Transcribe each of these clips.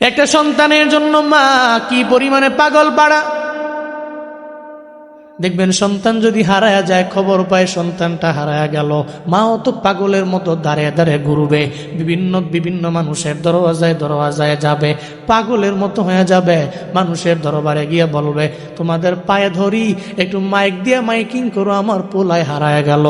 একটা সন্তানের জন্য মা কি পরিমাণে পাগল পাড়া। দেখবেন সন্তান যদি হারায়া যায়, খবর পায় সন্তানটা হারায়া গেল, মাও তো পাগলের মতো দাঁড়িয়ে দাঁড়িয়ে ঘুরবে, বিভিন্ন মানুষের দরওয়াজায় যাবে, পাগলের মতো হয়ে যাবে। মানুষের দরবারে গিয়ে বলবে, তোমাদের পায়ে ধরি, একটু মাইক দিয়ে মাইকিং করো, আমার পোলায় হারায়া গেল।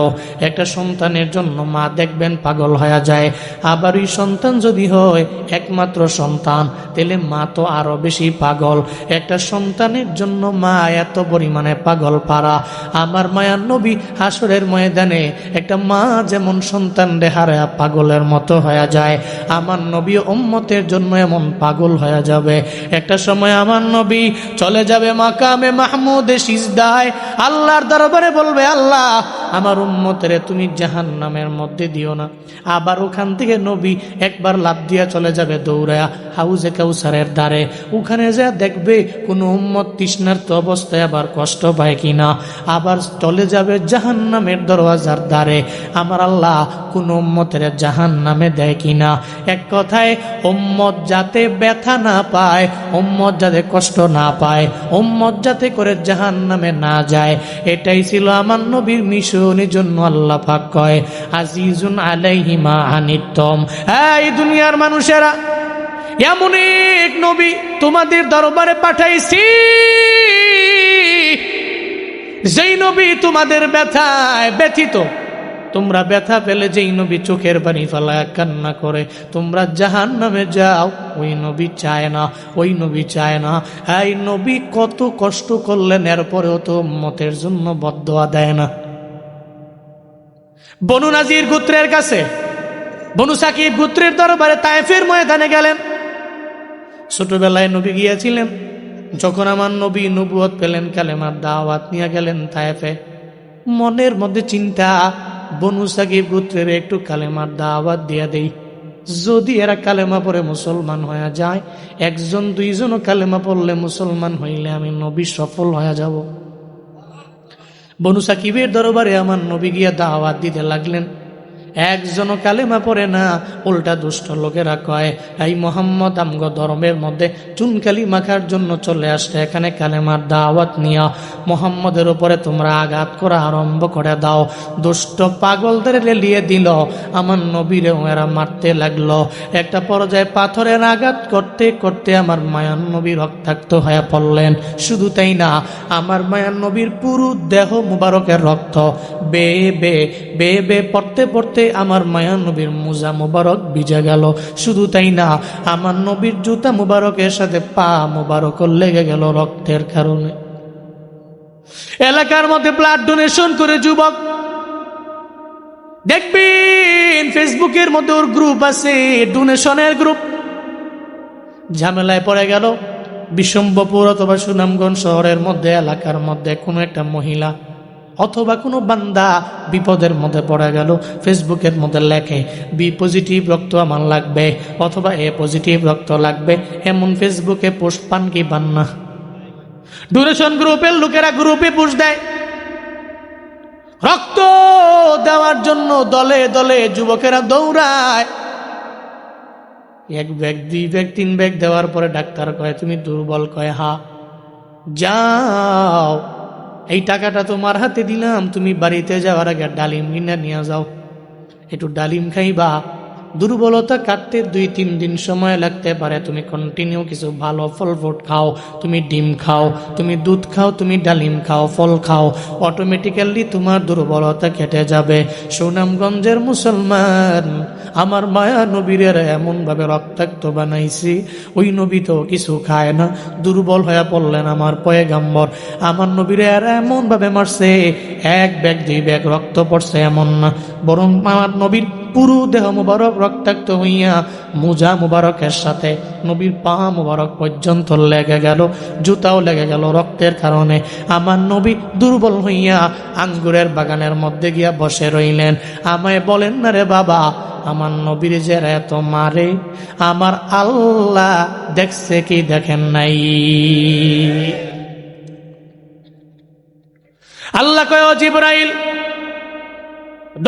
একটা সন্তানের জন্য মা দেখবেন পাগল হয়ে যায়। আবার ওই সন্তান যদি হয় একমাত্র সন্তান, তাহলে মা তো আরো বেশি পাগল। একটা সন্তানের জন্য মা এত পরিমাণে পাগল পারা। আমার মায়ার নবী হাসরের ময়দানে একটা মা যেমন সন্তান রে হারায়া পাগলের মতো হয়ে যায়, আমার নবী উম্মতের জন্য এমন পাগল হয়ে যাবে। একটা সময় আমার নবী চলে যাবে মাকামে মাহমুদে সিজদায়, আল্লাহর দরবারে বলবে, আল্লাহ আমার উম্মতের তুমি জাহান্নামের মধ্যে দিও না। আবার ওখান থেকে নবী একবার লাফ দিয়া চলে যাবে দৌড়ায়া হাউজে কাউসারের দ্বারে। ওখানে যা দেখবে কোন উম্মত তৃষ্ণার্ত অবস্থায় আবার কষ্ট পায় কিনা। আবার চলে যাবে জাহান্নামের দরওয়াজার দ্বারে, আমার আল্লাহ কোন উম্মতের জাহান্নামে দেয় কিনা। এক কথায় উম্মত যাতে ব্যথা না পায়, উম্মত যাতে কষ্ট না পায়, উম্মত যাতে করে জাহান্নামে না যায়, এটাই ছিল আমার নবীর মিশন। এই জন্য আল্লাহ পাক কয়, আজিজুন আলাইহি মা আনিতুম। এই দুনিয়ার মানুষেরা, এমন এক নবী তোমাদের দরবারে পাঠাইছি, যেই নবী তোমাদের ব্যথায় ব্যথিত। তোমরা ব্যথা পেলে যেই নবী চোখের পানি ফেলায় কান্না করে তোমরা জাহান্নামে যাও, ওই নবী চায় না, ওই নবী চায় না। এই নবী কত কষ্ট করলেন, এরপরেও তো উম্মতের জন্য বদদোয়া দেয় না। বনু নাজির গোত্রের কাছে, বনু সাকিব গোত্রের দরবারে তায়েফের ময়দানে গেলেন। ছোটবেলায় নবী গিয়েছিলেন, যখন আমার নবী নবুয়ত পেলেন, কালেমার দাওয়াত নিয়ে গেলেন তায়েফে। মনের মধ্যে চিন্তা, বনু সাকিব গোত্রের একটু কালেমার দাওয়াত দিয়ে দেই, যদি এরা কালেমা পড়ে মুসলমান হয়ে যায়, একজন দুইজনও কালেমা পড়লে মুসলমান হইলে আমি নবী সফল হয়ে যাব। বনু সাকিবের দরবারে আমার নবী গিয়া দাওয়াত দিতে লাগলেন। একজনও কালেমা পড়ে না, উল্টা দুষ্ট লোকেরা কয়, এই মোহাম্মদ আমগো ধর্মের মধ্যে চুনকালি মাখার জন্য চলে আসছে, এখানে কালেমার দাওয়াত নিয়া মোহাম্মদের উপরে তোমরা আঘাত করা আরম্ভ করে দাও। দুষ্ট পাগলদের লেলিয়ে দিল, আমার নবীরে এরা মারতে লাগলো। একটা পর্যায়ে পাথরের আঘাত করতে করতে আমার মায়ান নবী রক্তাক্ত হয়ে পড়লেন। শুধু তাই না, আমার মায়ান নবীর পুরো দেহ মুবারকের রক্ত বেয়ে বেয়ে পড়তে পড়তে আমার মায়া নবীর মুজা মুবারক ভিজে গেল। শুধু তাই না, আমার নবীর জুতা মুবারকের সাথে পা মুবারক লেগে গেল রক্তের কারণে। এলাকার মধ্যে ব্লাড ডোনেশন করে যুবক দেখবেন, ফেসবুকের মধ্যে ওর গ্রুপ আছে, ডোনেশনের গ্রুপ। ঝামেলায় পড়ে গেল বিশম্বপুর অথবা সুনামগঞ্জ শহরের মধ্যে, এলাকার মধ্যে কোনো একটা মহিলা অথবা কোনো বান্দা বিপদের মধ্যে পড়ে গেল, ফেসবুকের মধ্যে লেখে বি পজিটিভ রক্ত আমার লাগবে অথবা এ পজিটিভ রক্ত লাগবে, এমন ফেসবুকে পোস্ট পান কি পান না? ডোনেশন গ্রুপের লোকেরা গ্রুপে পোস্ট দেয়, রক্ত দেওয়ার জন্য দলে দলে যুবকেরা দৌড়ায়। এক ব্যাগ, দুই ব্যাগ, তিন ব্যাগ দেওয়ার পরে ডাক্তার কয় তুমি দুর্বল, কয় হা, যাও এই টাকাটা তোমার হাতে দিলাম, তুমি বাড়িতে যাওয়ার আগে ডালিম কিনে নিয়ে যাও, একটু ডালিম খাইবা। দুর্বলতা কাটতে 2-3 দিন সময় লাগতে পারে, তুমি কন্টিনিউ কিছু ভালো ফল ফ্রুট খাও, তুমি ডিম খাও, তুমি দুধ খাও, তুমি ডালিম খাও, ফল খাও, অটোমেটিক্যালি তোমার দুর্বলতা কেটে যাবে। সুনামগঞ্জের মুসলমান, আমার মায়া নবীর এমনভাবে রক্তাক্ত বানাইছি, ওই নবী তো কিছু খায় না, দুর্বল হয়ে পড়লেন আমার পয়গাম্বর। আমার নবীর এমনভাবে মারছে, 1 ব্যাগ 2 ব্যাগ রক্ত পড়ছে এমন না, বরং আমার নবীর পুরো দেহ মুবারক রক্তাক্ত হইয়া মুজা মুবারকের সাথে নবীর পা মুবারক পর্যন্ত লেগে গেল, জুতাও লেগে গেল রক্তের কারণে। আমার নবী দুর্বল হইয়া আঙ্গুরের বাগানের মধ্যে গিয়া বসে রইলেন। আমায় বলেন না রে বাবা, আমার নবীর যে এত মারে আমার আল্লাহ দেখছে কি দেখেন নাই? আল্লাহ কয়, ও জিবরাইল,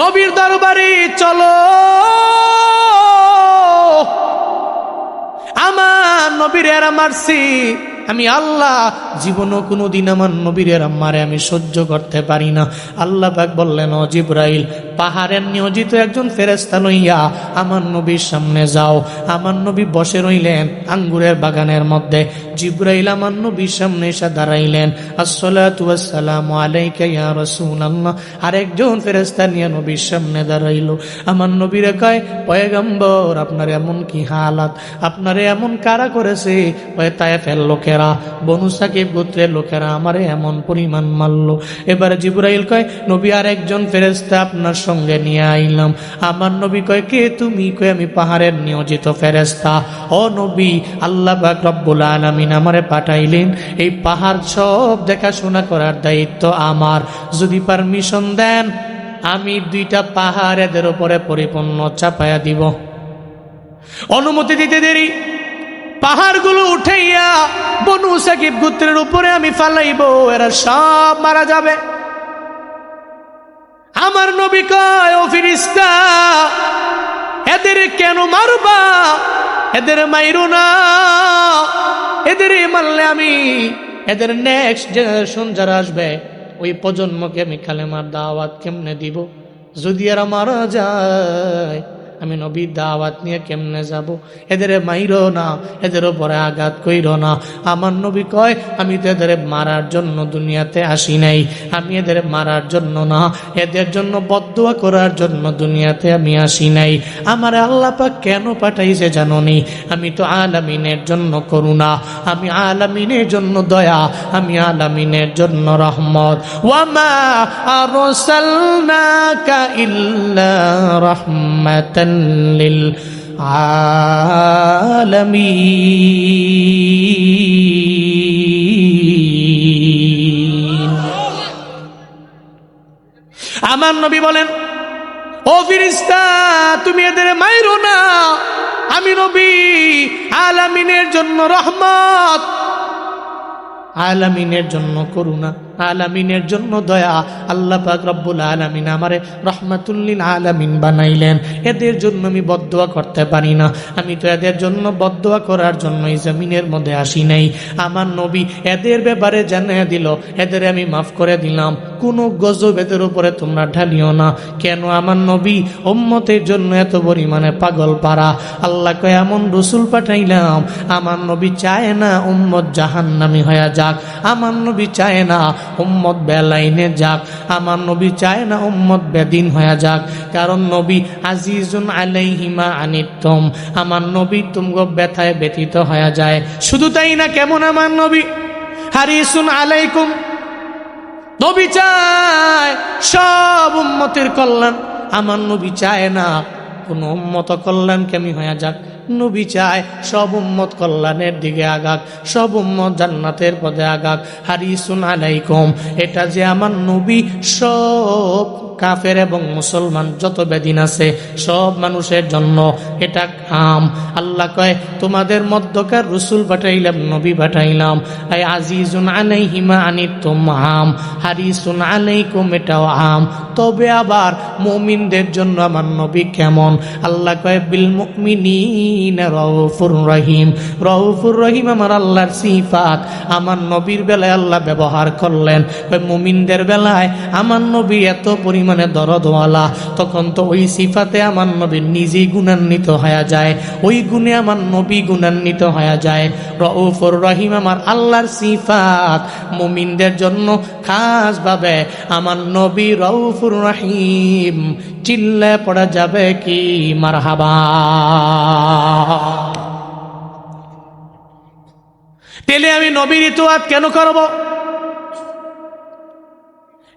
নবীর দরবারে চলো, আমার নবীর এরা মারছি, আমি আল্লাহ জীবনও কোনোদিন আমার নবীর এরা মারে আমি সহ্য করতে পারি না। আল্লাহ পাক বললেন, ও জিবরাইল, পাহাড়ের নিয়োজিত একজন ফেরেশতা লইয়া আমার নবীর সামনে যাও। আমার নবী বসে রইলেন আঙ্গুরের বাগানের মধ্যে। জিবরাইল আমার নবীর সামনে এসে দাঁড়াইলেন। আসসালাতু ওয়াসসালামু আলাইকা ইয়া রাসূলুল্লাহ। আরেকজন ফেরেশতা নিয়ে নবীর সামনে দাঁড়াইল। আমার নবীরে কয়, পয়গম্বর, আপনার এমন কি হালাত, আপনারে এমন কারা করেছে? ওই তায়েফের লোকেরা, বনু সাকিব গোত্রের লোকেরা আমারে এমন পরিমাণ মারল। এবারে জিবরাইল কয়, নবী আরেকজন ফেরেশতা আপনার সঙ্গে নিয়ে আইলাম। আমার নবী কয়, কে তুমি? কয়, আমি পাহাড়ের নিয়োজিত ফেরেশতা। ও নবী, আল্লাহ পাক রব্বুল আলামিন আমারে পাঠাইলেন এই পাহাড় সব দেখাশোনা করার দায়িত্ব আমার। যদি পারমিশন দেন আমি 2টা পাহাড় এদের উপরে পরিপূর্ণ চাপায়া দিব। অনুমতি দিতে দেরি, পাহাড়গুলো উঠাইয়া বনু সাকিব গোত্রের উপরে আমি ফালাইব, এরা সব মারা যাবে। আমার নবী কয়, ও ফেরেশতা, এদের কেন মারবা? এদের মাইরো না, এদের মারলে আমি এদের নেক্সট জেনারেশন যারা আসবে ওই প্রজন্মকে আমি কালেমার দাওয়াত কেমনে দিব? যদি এরা মারা যায় আমি নবীর দাওয়াত নিয়ে কেমনে যাব? এদের মাইরো না, এদের উপরে আঘাত কইরো না। আমার নবী কয়, আমি তো এদের মারার জন্য দুনিয়াতে আসি নাই, আমি এদের মারার জন্য না, এদের জন্য বদদুয়া করার জন্য দুনিয়াতে আমি আসি নাই। আমার আল্লাহ পাক কেন পাঠাইছে জানোনি? আমি তো আলামিনের জন্য করুণা, আমি আলামিনের জন্য দয়া, আমি আলামিনের জন্য রহমত। ওয়ামা আরসালনাকা ইল্লা রাহমাতান লিল আলামিন। আমার নবী বলেন, ও ফেরেশতা, তুমি এদের মাইরো না, আমি নবী আলামিনের জন্য রহমত, আলামিনের জন্য করুণা, আলামিনের জন্য দয়া। আল্লাহ পাক রব্বুল আলামিন আমারে রহমাতুল লিল আলামিন বানাইলেন। এদের জন্য আমি বদদুয়া করতে পারি না, আমি তো এদের জন্য বদদুয়া করার জন্য এই জমিনের মধ্যে আসি নাই। আমার নবী এদের ব্যাপারে জানিয়ে দিল, এদের আমি মাফ করে দিলাম, কোনো গজব এদের উপরে তোমরা ঢালিও না। কেন? আমার নবী উম্মতের জন্য এত পরিমাণে পাগল পারা। আল্লাহ কয়, এমন রসুল পাঠাইলাম, আমার নবী চায় না উম্মত জাহান্নামী হয়ে যাক, আমার নবী চায় না উম্মত বেলাইনে যাক, আমার নবী চায় না উম্মত বেদিন হয়ে যাক। কারণ নবী আজিজুন আলাইহি মা আনিতুম, আমার নবী তুমগো ব্যথায় ব্যথিত হয়ে যায়। শুধু তাই না, কেমন আমার নবী হারিসুন আলাইকুম, নবী চায় সব উম্মতের কল্যাণ। আমার নবী চায় না কোন উম্মত কল্যাণ কেমন হয়ে যাক, নবী চায় সব উম্মত কল্যাণের দিকে আগাক, সব উম্মত জান্নাতের পথে আগাক। হারিসুন আলাইকুম, এটা যে আমার নবী সব কাফের এবং মুসলমান যত বেদিন আছে সব মানুষের জন্য এটা আম। আল্লাহ কয়, তোমাদের মধ্যকার রসুল পাঠাইলাম, নবী পাঠাইলাম, এই আজিজুন আলাইহি মা আনিতুম আম, হারিসুন আলাইকুম এটাও আম। তবে আবার মুমিনদের জন্য আমার নবী কেমন? আল্লাহ কয়, বিল মুমিনিনা রাউফুর রহিম। রাউফুর রহিম আমার আল্লাহর সিফাত, আমার নবীর বেলায় আল্লাহ ব্যবহার করলেন। মুমিনদের বেলায় আমার নবী এত পরিমাণে দরদওয়ালা, তখন তো ওই সিফাতে আমার নবী নিজেই গুণান্বিত হয়ে যায়, ওই গুণে আমার নবী গুণান্বিত হয়ে যায়। রাউফুর রহিম আমার আল্লাহর সিফাত, মুমিনদের জন্য খাসভাবে আমার নবী রাউফুর রহিম। চিল্লায় পড়া যাবে কি মারহাবা? তাহলে আমি নবীর ইতোয়াত কেন করব?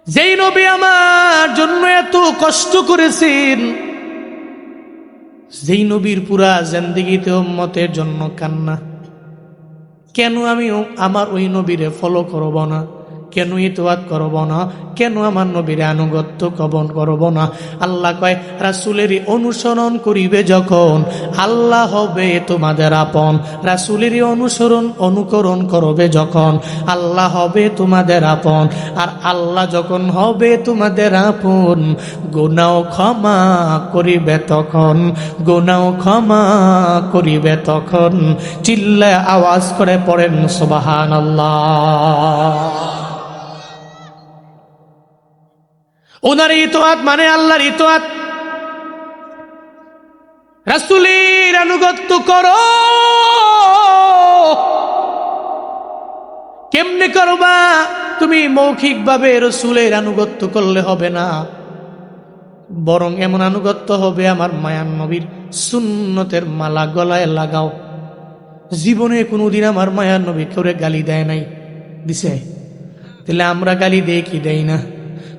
যেই নবী আমার জন্য এত কষ্ট করেছেন, যেই নবীর পুরা জিন্দেগিতে উম্মতের জন্য কান্না, কেন আমি আমার ওই নবীরে ফলো করব না? কেন ইতোয়াত করব না? কেন আমার নবীর আনুগত্য কবন করব না? আল্লাহ কয়, রাসূলেরই অনুসরণ করিবে যখন, আল্লাহ হবে তোমাদের আপন। রাসূলেরই অনুকরণ করবে যখন, আল্লাহ হবে তোমাদের আপন। আর আল্লাহ যখন হবে তোমাদের আপন, গুনাহ ক্ষমা করিবে তখন, গুনাহ ক্ষমা করিবে তখন। চিল্লায় আওয়াজ করে পড়েন সুবহানাল্লাহ। ওনার ইতোয়াত মানে আল্লাহর ইতোয়াত। রাসূলের আনুগত্য করো। কেমনে করবা? তুমি মৌখিকভাবে রাসূলের আনুগত্য করলে হবে না, বরং এমন আনুগত্য হবে আমার মায়ার নবীর সুন্নতের মালা গলায় লাগাও। জীবনে কোনোদিন আমার মায়ার নবী কেউরে গালি দেয় নাই, দিছে? তাহলে আমরা গালি দেই কি দেই না?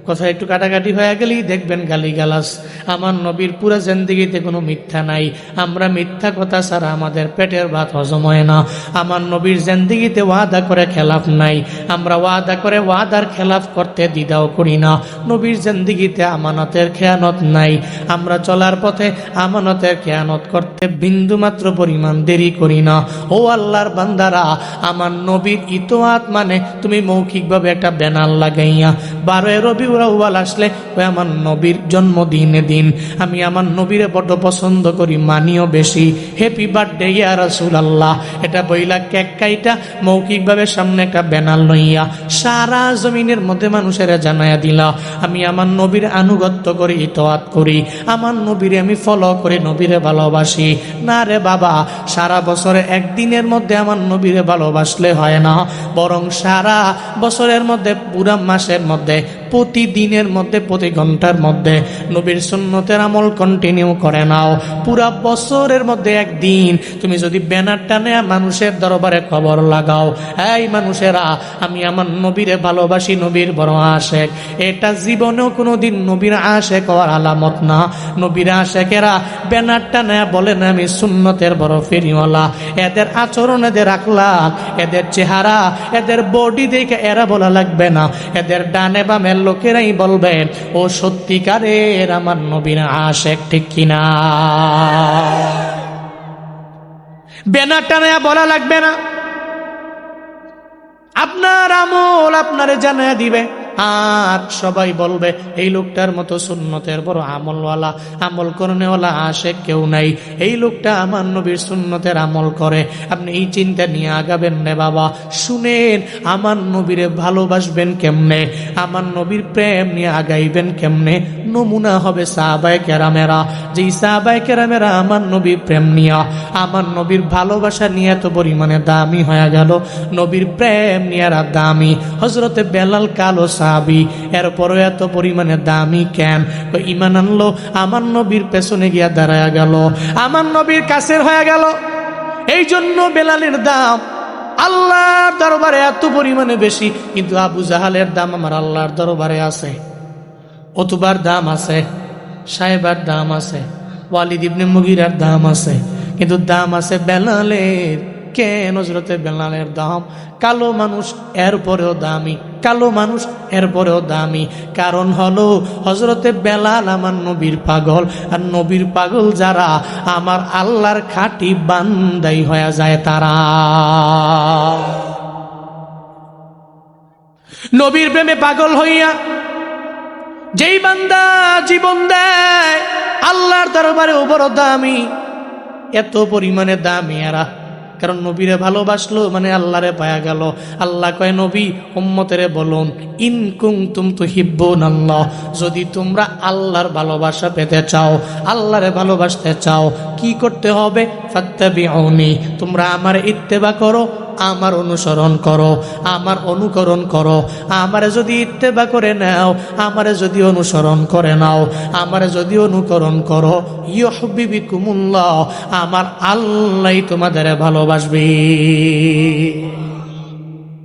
কথা একটু কাটাকাটি হয়ে গেলেই দেখবেন গালি গালাস। আমার নবীর পুরা জিন্দেগিতে কোনো মিথ্যা নাই। আমরা মিথ্যা কথা ছাড়া আমাদের পেটের ভাত হজম হয় না। আমার নবীর জিন্দেগিতে ওয়াদা করে খেলাফ নাই। আমরা ওয়াদা করে ওয়াদার খেলাফ করতে দ্বিধাও করি না। নবীর জিন্দেগিতে আমানতের খেয়ানত নাই। আমরা চলার পথে আমানতের খেয়ানত করতে বিন্দুমাত্র পরিমাণ দেরি করি না। ও আল্লাহর বান্দারা, আমার নবীর ইতোয়াত মানে তুমি মৌখিকভাবে একটা ব্যানার লাগাইয়া 12 রবিউল আউয়াল আসলে ওই আমার নবীর জন্মদিনে দিন, আমি আমার নবীরে বড় পছন্দ করি, মানিও বেশি, হ্যাপি বার্থডে ইয়া রাসূলুল্লাহ, এটা বইলা কেক কাইটা মৌখিকভাবে সামনে একটা ব্যানার লইয়া সারা জমিনের মধ্যে মানুষের জানায়া দিলা আমি আমার নবীর আনুগত্য করি, ইতোয়াত করি, আমার নবীরে আমি ফলো করি, নবীরে ভালোবাসি। না রে বাবা, সারা বছরে একদিনের মধ্যে আমার নবীরে ভালোবাসলে হয় না, বরং সারা বছরের মধ্যে, পুরা মাসের মধ্যে, প্রতিদিনের মধ্যে, প্রতি ঘন্টার মধ্যে নবীর সুন্নতের আমল কন্টিনিউ করে নাও। পুরা বছরের মধ্যে একদিন তুমি যদি ব্যানার টানে মানুষের দরবারে খবর লাগাও, এই মানুষেরা আমি আমার নবীরে ভালোবাসি, নবীর বড় আশেক, এটা জীবনেও কোনোদিন নবীর আশেক হওয়ার আলামত না। নবীর আশেকেরা ব্যানার টানে বলে না আমি সুন্নতের বড় ফেরিওয়ালা। এদের আচরণ, এদের আখলাক, এদের চেহারা, এদের বডি দেখে এরা বলা লাগবে না, এদের ডানে বামের লোকেরাই বলবেন ও সত্যিকারের আমার নবীর আশেক, ঠিক কিনা? ব্যানার টানে বলা লাগবে না, আপনার আমল আপনারে জানায়া দিবে। আর সবাই বলবে এই লোকটার মতো সুন্নতের বড় আমলওয়ালা, আমল করনেওয়ালা আশেক কেউ নাই, এই লোকটা আমার নবীর সুন্নতের আমল করে। আপনি এই চিন্তা নিয়ে আগাবেন না বাবা। শুনেন, আমার নবীরে ভালোবাসবেন কেমনে, আমার নবীর প্রেম নিয়ে আগাইবেন কেমনে, নমুনা হবে সাহাবায়ে কেরামেরা। যেই সাহাবায়ে কেরামেরা আমার নবীর প্রেম নিয়ে, আমার নবীর ভালোবাসা নিয়ে এত পরিমাণে দামি হয়ে গেল, নবীর প্রেম নিয়ে আর দামি। হযরতে বেলাল কালো সাহাবী, এরপরও এত পরিমাণে দামি কেন? ঈমান আনলো, আমার নবীর পেছনে গিয়া দাঁড়ায়া গেল, আমার নবীর কাছের হয়ে গেল। এই জন্য বেলালের দাম আল্লাহর দরবারে এত পরিমাণে বেশি, কিন্তু আবু জাহালের দাম আমার আল্লাহর দরবারে আছে। ওতুবার দাম আছে, সাহেবার দাম আছে, ওয়ালিদ ইবনে মুগিরার দাম আছে, কিন্তু দাম আছে বেলালের। কেন হযরতে বেলালের দাম? কালো মানুষ এরপরেও দামি, কালো মানুষ এরপরেও দামি। কারণ হলো হযরতে বেলাল আমার নবীর পাগল, আর নবীর পাগল যারা আমার আল্লাহর খাঁটি বান্দাই হয়ে যায় তারা। নবীর প্রেমে পাগল হইয়া যেই বান্দা জীবন দেয় আল্লাহর দরবারে বড় দামি, এত পরিমাণে দামি এরা। কারণ নবীরে ভালোবাসলো মানে আল্লাহরে পায়া গেল। আল্লাহ কয় নবী উম্মতেরে বলুন, ইন কুনতুম তুহিব্বুনাল্লাহ, যদি তোমরা আল্লাহর ভালোবাসা পেতে চাও, আল্লাহরে ভালোবাসতে চাও, কি করতে হবে? ফাত্তাবিউনি, তোমরা আমার ইত্তেবা করো, আমার অনুসরণ করো, আমার অনুকরণ করো। আমারে যদি ইত্তেবা করে নাও, আমারে যদি অনুসরণ করে নাও, আমারে যদি অনুকরণ করো, ইউহিব্বুকুমুল্লাহ, আমার আল্লাহ তোমাদের ভালোবাসবে।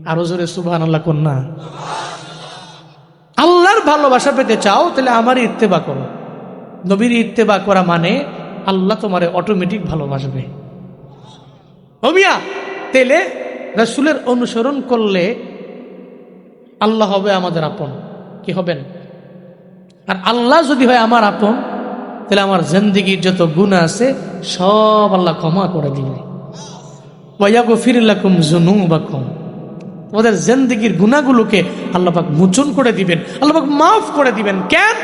আরো জোরে সুবহানাল্লাহ কোন না? আল্লাহর ভালোবাসা পেতে চাও তাহলে আমার ইত্তেবা করো। নবীর ইত্তেবা করা মানে আল্লাহ তোমারে অটোমেটিক ভালোবাসবে। ও মিয়া, তেলে রাসূলের অনুসরণ করলে আল্লাহ হবে আমাদের আপন। কি হবেন? আর আল্লাহ যদি হয় আমার আপন, তাহলে আমার জিন্দেগির যত গুনাহ আছে সব আল্লাহ ক্ষমা করে দিবে। ওয়া ইয়াগফির লাকুম যুনুবাকুম, তোমাদের জিন্দেগির গুনাহগুলোকে আল্লাহ পাক মোচন করে দিবেন, আল্লাহ পাক মাফ করে দিবেন। কেন?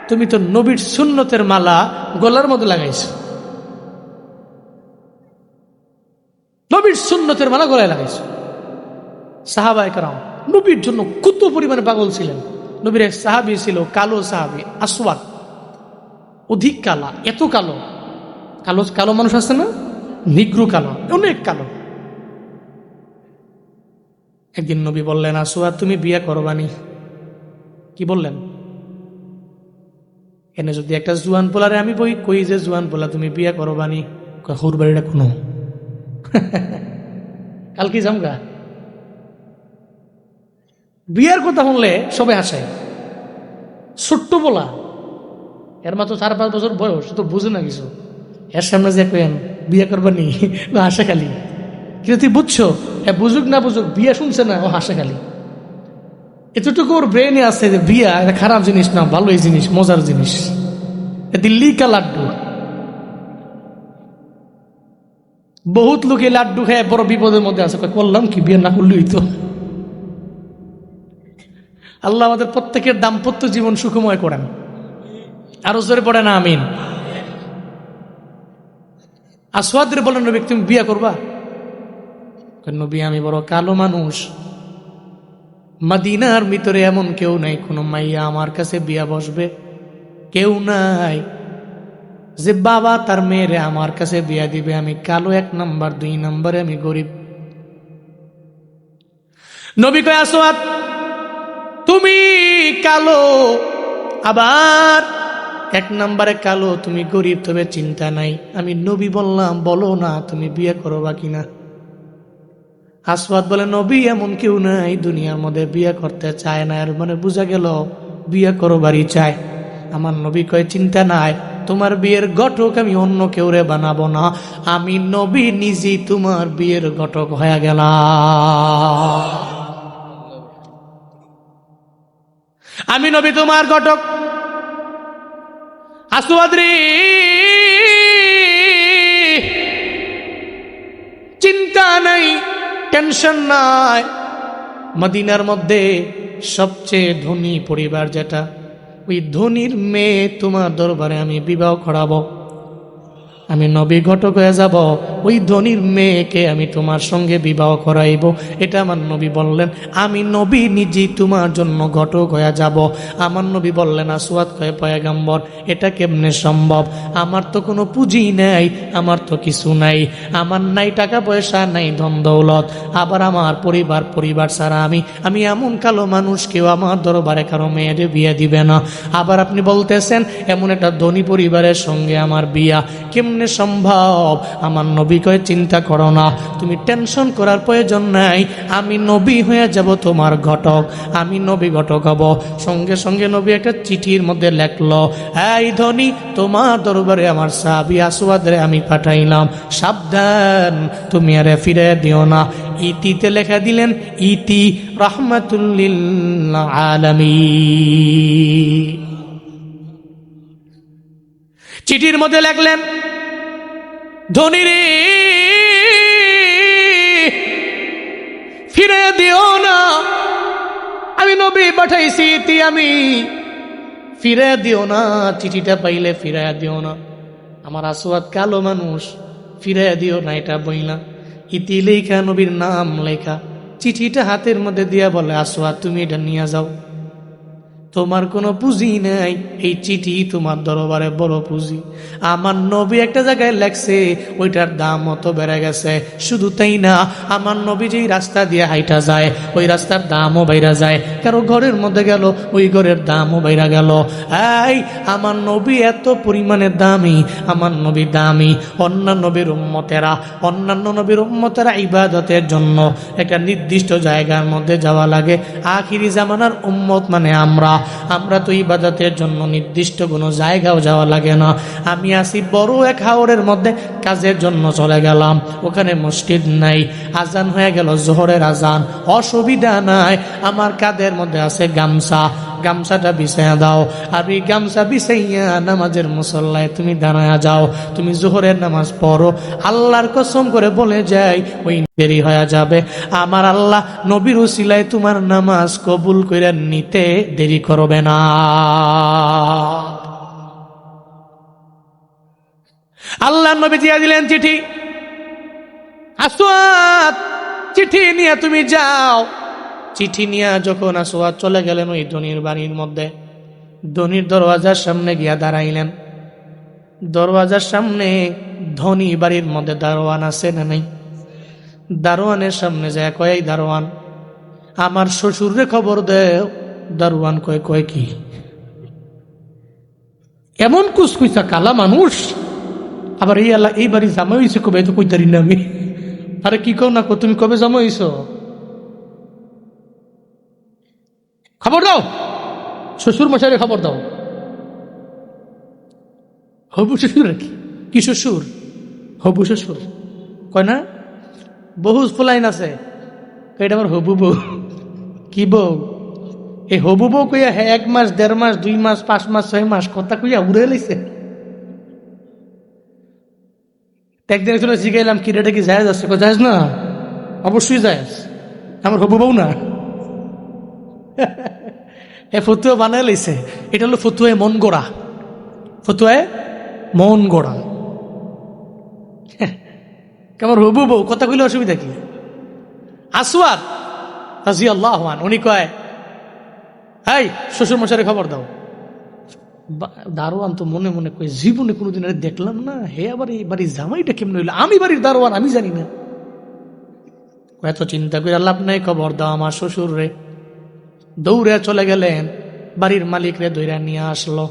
তুমি তো নবীর সুন্নতের মালা গলার মধ্যে লাগাইছো, নবীর সুন্নতের মালা গলায় লাগাইছো। সাহাবায়ে কেরাম নবীর জন্য কত পরিমাণে পাগল ছিলেন। নবীর এক সাহাবী ছিল, কালো সাহাবী, আসওয়াদ, অধিক কালা, এত কালো, কালো কালো মানুষ আছে না, নিগ্রো কালো, অনেক কালো। একদিন নবী বললেন, আসওয়াদ তুমি বিয়ে করবানি? কি বললেন? এনে যদি একটা জুয়ান পোলারে আমি বই কই যে জুয়ান পোলা তুমি বিয়ে করবানি, হুর বাড়িটা কোনো কাল কি জামগা। বিয়ের কথা বললে সবে হাসে। ছোট্ট বলা, এর মাত্র 4-5 বছর বয়স, তো বুঝে না কিছু। এর সামনে যে কেন বিয়ে করবানি, হাসে খালি। কিন্তু তুই বুঝছো, বুঝুক না বুঝুক, বিয়ে শুনছে না, ও হাসে খালি। এতটুকু ওর ব্রেনে আছে যে বিয়া এটা খারাপ জিনিস না, ভালোই জিনিস, মজার জিনিস। দিল্লি কা লাড্ডু, বহুত লোকে লাড্ডু খায় বড় বিপদের মধ্যে আছে। করলাম কি, বিয়ে না করলেই তো। আল্লাহ আমাদের প্রত্যেকের দাম্পত্য জীবন সুখময় করেন, আরো জোরে পড়ে না আমিন। আসওয়াদের বলেন, নবী তুমি বিয়ে করবা? নবী আমি বড় কালো মানুষ, মদিনার ভিতরে এমন কেউ নাই কোন মাইয়া আমার কাছে বিয়া বসবে, কেউ নাই যে বাবা তার মেয়েরে আমার কাছে বিয়া দিবে। আমি কালো 1 নাম্বার, 2 নম্বরে আমি গরিব। নবী কয়, আসওয়াদ তুমি কালো, আবার 1 নম্বরে কালো, তুমি গরিব, তবে চিন্তা নাই। আমি নবী বললাম, বলো না তুমি বিয়ে করবা কিনা? আসওয়াদ বলে, নবী এমন কেউ নাই দুনিয়ার মধ্যে বিয়ে করতে চায় না, এর মানে বোঝা গেল বিয়ে করবারই চায়। আমার নবী কয়, চিন্তা নাই, তোমার বিয়ের ঘটক আমি অন্য কেউ রে বানাবো না, আমি নবী নিজেই তোমার বিয়ের ঘটক হয়ে গেলাম। আমি নবী তোমার ঘটক। আসওয়াদ রে, চিন্তা নাই, টেনশন নাই। মদিনার মধ্যে সবচেয়ে ধনী পরিবার যেটা, ওই ধনীর মেয়ে তোমার দরবারে আমি বিবাহ করাবো। আমি নবী ঘটক হয়ে যাব, ওই ধনীর মেয়েকে আমি তোমার সঙ্গে বিবাহ করাইব। এটা আমার নবী বললেন। আমি নবী নিজেই তোমার জন্য ঘটক হয়ে যাব। আমার নবী বললেন, আসওয়াদ কয়, পয়গম্বর এটা কেমনে সম্ভব? আমার তো কোনো পুঁজি নাই, আমার তো কিছু নাই, আমার নাই টাকা পয়সা, নাই ধন দৌলত, আবার আমার পরিবার ছাড়া আমি এমন কালো মানুষ, কেউ আমার দরবারে কারো মেয়েদের বিয়ে দিবে না। আবার আপনি বলতেছেন এমন একটা ধনী পরিবারের সঙ্গে আমার বিয়া, কেমনে সম্ভব? আমার নবী কয়, চিন্তা করো না, তুমি টেনশন করার প্রয়োজন নাই, আমি নবী হয়ে যাব তোমার ঘটক, আমি নবী ঘটক হব। সঙ্গে সঙ্গে নবী একটা চিঠির মধ্যে লেখলো, এই ধনী তোমার দরবারে আমার সাহাবী আসওয়াদরে আমি পাঠাইলাম, সাবধান তুমি আরে ফিরে দিও না। ইতিতে লেখা দিলেন, ইতি রাহমাতুল লিল আলামিন। চিঠির মধ্যে লেখলেন, ধনী রে ফিরে দিও না, আমি নবী পাঠাইছি, আমি ফিরে দিও না, চিঠিটা পাইলে ফিরে দিও না। আমার আসওয়াদ কালো মানুষ, ফিরে দিও না এটা বইলা। ইতি লেখা, নবীর নাম লেখা, চিঠিটা হাতের মধ্যে দিয়া বলে, আসওয়াদ তুমি এটা নিয়ে যাও, তোমার কোনো পুঁজি নাই, এই চিঠি তোমার দরবারে বড় পুঁজি। আমার নবী একটা জায়গায় লেখছে, ওইটার দাম অত বেড়ে গেছে। শুধু তাই না, আমার নবী যেই রাস্তা দিয়ে হাইটা যায়, ওই রাস্তার দামও বাইরা যায়। কারো ঘরের মধ্যে গেল, ওই ঘরের দামও বাইরা গেল। এই আমার নবী এত পরিমাণে দামি, আমার নবী দামি। অন্যান্য নবীর উম্মতেরা ইবাদতের জন্য একটা নির্দিষ্ট জায়গার মধ্যে যাওয়া লাগে। আখিরি জামানার উম্মত মানে আমরা, আমরা তো ইবাদতের জন্য নির্দিষ্ট কোনো জায়গাও যাওয়া লাগে না। আমি আসি বড় এক হাওরের মধ্যে, কাজের জন্য চলে গেলাম, ওখানে মসজিদ নাই, আজান হয়ে গেল জোহরের আজান, অসুবিধা নাই, আমার কাঁধের মধ্যে আছে গামছা, গামছাটা বিছাইয়া দাও, আর এই গামছা বিছাইয়া নামাজের মুসল্লায় তুমি দাঁড়ায়া যাও, তুমি জোহরের নামাজ পড়ো। আল্লাহর কসম করে বলে যাই, ওই দেরি হয়ে যাবে, আমার আল্লাহ নবীর উসিলায় তোমার নামাজ কবুল করে নিতে দেরি করবে না। আল্লাহ নবী দিয়া দিলেন চিঠি, আসওয়াদ চিঠি নিয়ে তুমি যাও। চিঠি নিয়ে যখন আসওয়াদ চলে গেলেন ওই ধনির বাড়ির মধ্যে, ধনির দরওয়াজার সামনে গিয়া দাঁড়াইলেন। দরওয়াজার সামনে ধনী বাড়ির মধ্যে দারোয়ান আছে না নাই? দারোয়ানের সামনে যায় কয়, দারোয়ান আমার শ্বশুরে খবর দেও। দারোয়ান কয়, কয় কি? এমন কুসকুইসা কালা মানুষ, আবার এই বাড়ি জামা হয়েছে কবে, তো কই তারি না আমি। আরে কি কও না কো, তুমি কবে জামা হইছ? খবর দাও, শ্বশুর মশাইরে খবর দাও। হবু শ্বশুর কি শ্বশুর? হবু শ্বশুর কয় না, বহু ফুলাইন আছে, এটা আমার হবু বউ। কি বউ? এই হবু বউ কইয়া 1 মাস 1.5 মাস 2 মাস 5 মাস 6 মাস কথা কইয়া উড়ে লাইছে। একদিন শুনে জিগাইলাম, কি রেটা কি জায়েজ আছে? জায়েজ না, অবশ্যই জায়েজ, আমার হবু বউ না। এ ফতুয়া বানাই লাইছে, এটা হলো ফতুয়ায় মন গোড়া, ফতুয়ায় মন গোড়া। কেমন হবু বউ কথা কইলে অসুবিধা কি? আসওয়াদ রাদিয়াল্লাহু আনহু উনি কয়, এই শ্বশুর মশাইরে খবর দাও। দারোয়ান তো মনে মনে কয়, জীবনে কোনোদিন আরে দেখলাম না, হে আবার এই বাড়ির জামাইটা কেমন হইলো, আমি বাড়ির দারোয়ান, আমি জানি না। এত চিন্তা করে লাভ নাই, খবর দাও আমার শ্বশুর রে। দৌড়ে চলে গেলেন, বাড়ির মালিক রে দৌড়া নিয়ে আসলো।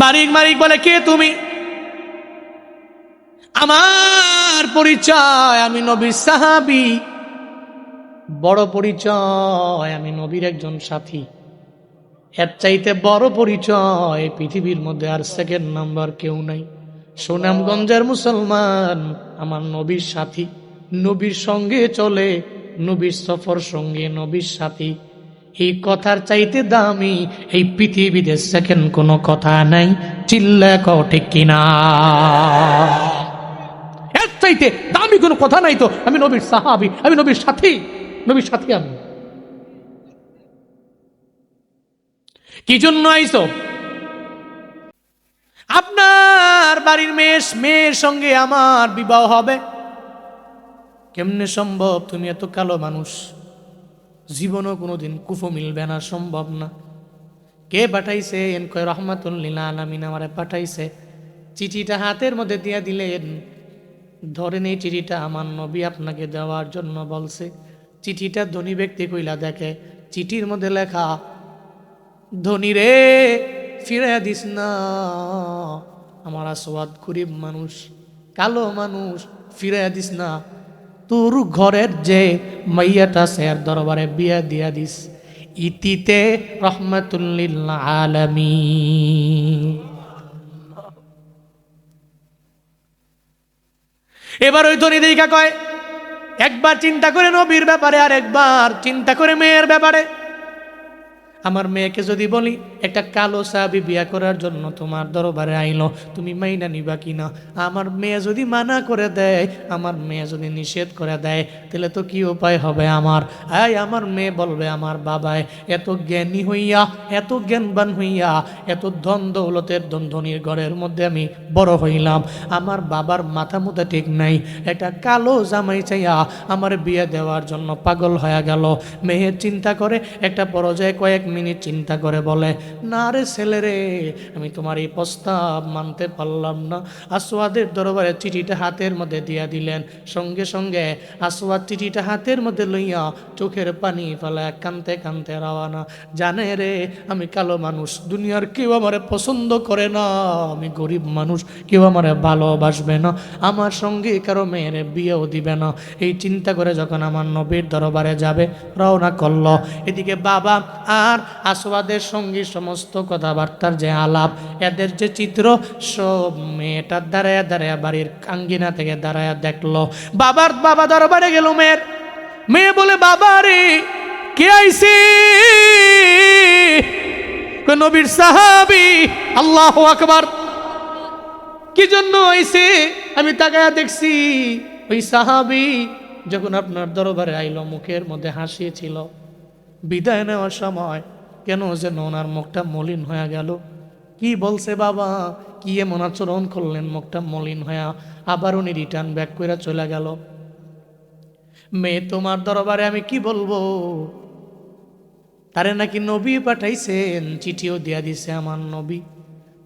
বাড়ির মালিক বলে, কে তুমি? আমার পরিচয়, আমি নবীর সাহাবী। বড় পরিচয়, আমি নবীর একজন সাথী। এর চাইতে বড় পরিচয় পৃথিবীর মধ্যে আর সেকেন্ড নাম্বার কেউ নাই। সুনামগঞ্জের মুসলমান, আমার নবীর সাথী, নবীর সঙ্গে চলে, নবীর সফর সঙ্গে, নবীর সাথী। এই কথার চাইতে দামি এই পৃথিবীতে সেকেন্ড কোনো কথা নাই। চিল্লা কও ঠিক কিনা? এর চাইতে দামি কোনো কথা নাই তো। আমি নবীর সাহাবী, আমি নবীর সাথী, নবীর সাথী আমি। কি জন্য আইছো? আপনার বাড়ির মেয়ের সঙ্গে আমার বিবাহ হবে। কেমনে সম্ভব? তুমি এত কালো মানুষ, জীবনও কোনোদিন কুফু মিলবে না, সম্ভব না। কে পাঠাইছে? কয় রহমাতুল লিল আলামিন আমারে পাঠাইছে। চিঠিটা হাতের মধ্যে দিয়ে দিলেন, ধরেন এই চিঠিটা আমার নবী আপনাকে দেওয়ার জন্য বলছে। চিঠিটা ধনী ব্যক্তি কইলা দেখে, চিঠির মধ্যে লেখা, ধনী রে ফিরে দিস না, আমার আসওয়াদ গরিব মানুষ, কালো মানুষ, ফিরে দিস না। তোর ঘরের যে মাইয়াটা সের দরবারে বিয়া দিয়া দিস। ইতিতে রহমাতুল লিল আলামিন। এবার ওই ধনী দিকা কয়, একবার চিন্তা করে নবীর ব্যাপারে, আর একবার চিন্তা করে মেয়ের ব্যাপারে। আমার মেয়েকে যদি বলি একটা কালো সাহাবী বিয়া করার জন্য তোমার দরবারে আইলো, তুমি মাইনা নিবা কিনা? আমার মেয়ে যদি মানা করে দেয়, আমার মেয়ে যদি নিষেধ করে দেয়, তাহলে তো কি উপায় হবে আমার? আমার মেয়ে বলবে, আমার বাবায় এত জ্ঞানী হইয়া, এত জ্ঞানবান হইয়া, এত ধন দৌলতের ধনীর ঘরের মধ্যে আমি বড় হইলাম, আমার বাবার মাথা মুথা ঠিক নাই, একটা কালো জামাই চাইয়া আমার বিয়ে দেওয়ার জন্য পাগল হয়ে গেল। মেয়ের চিন্তা করে একটা পর্যায়ে কয়েক মিনিট চিন্তা করে বলে, না রে ছেলে রে, আমি তোমার এই প্রস্তাব মানতে পারলাম না। আসওয়াদের দরবারে চিঠিটা হাতের মধ্যে দিয়া দিলেন। সঙ্গে সঙ্গে আসওয়াদ চিঠিটা হাতের মধ্যে লইয়া চোখের পানি ফেলায় কানতে কানতে রওয়ানা। জানে রে, আমি কালো মানুষ, দুনিয়ার কেউ আমারে পছন্দ করে না, আমি গরিব মানুষ, কেউ আমারে ভালোবাসবে না, আমার সঙ্গে কারো মেয়ের বিয়েও দিবে না। এই চিন্তা করে যখন আমার নবীর দরবারে যাবে রওনা করলো। এদিকে বাবা আর আসওয়াদের সঙ্গী সমস্ত কথাবার্তার যে আলাপ, এদের যে চিত্র, সব মেয়েটার দাঁড়ায়া দাঁড়ায়া বাড়ির আঙ্গিনা থেকে দাঁড়ায়া দেখলো। বাবা দরবারে গেল মেয়ের। মেয়ে বলে, বাবা রে, কে আইছে? নবীর সাহাবী। আল্লাহু আকবার। কি জন্য আইছে? আমি তাকায়া দেখছি ওই সাহাবী যখন আপনার দরবারে আইলো, মুখের মধ্যে হাসি ছিল। বিদায় নেওয়ার সময় কেন যেন ওনার মুখটা মলিন হয়ে গেল। কি বলছে বাবা? কি এমন আচরণ করলেন মুখটা মলিন হয়ে? আবার উনি রিটার্ন ব্যাক করে চলে গেল। মেয়ে, তোমার দরবারে আমি কি বলবো? তারে নাকি নবী পাঠাইছেন, চিঠিও দিয়া দিছে আমার নবী,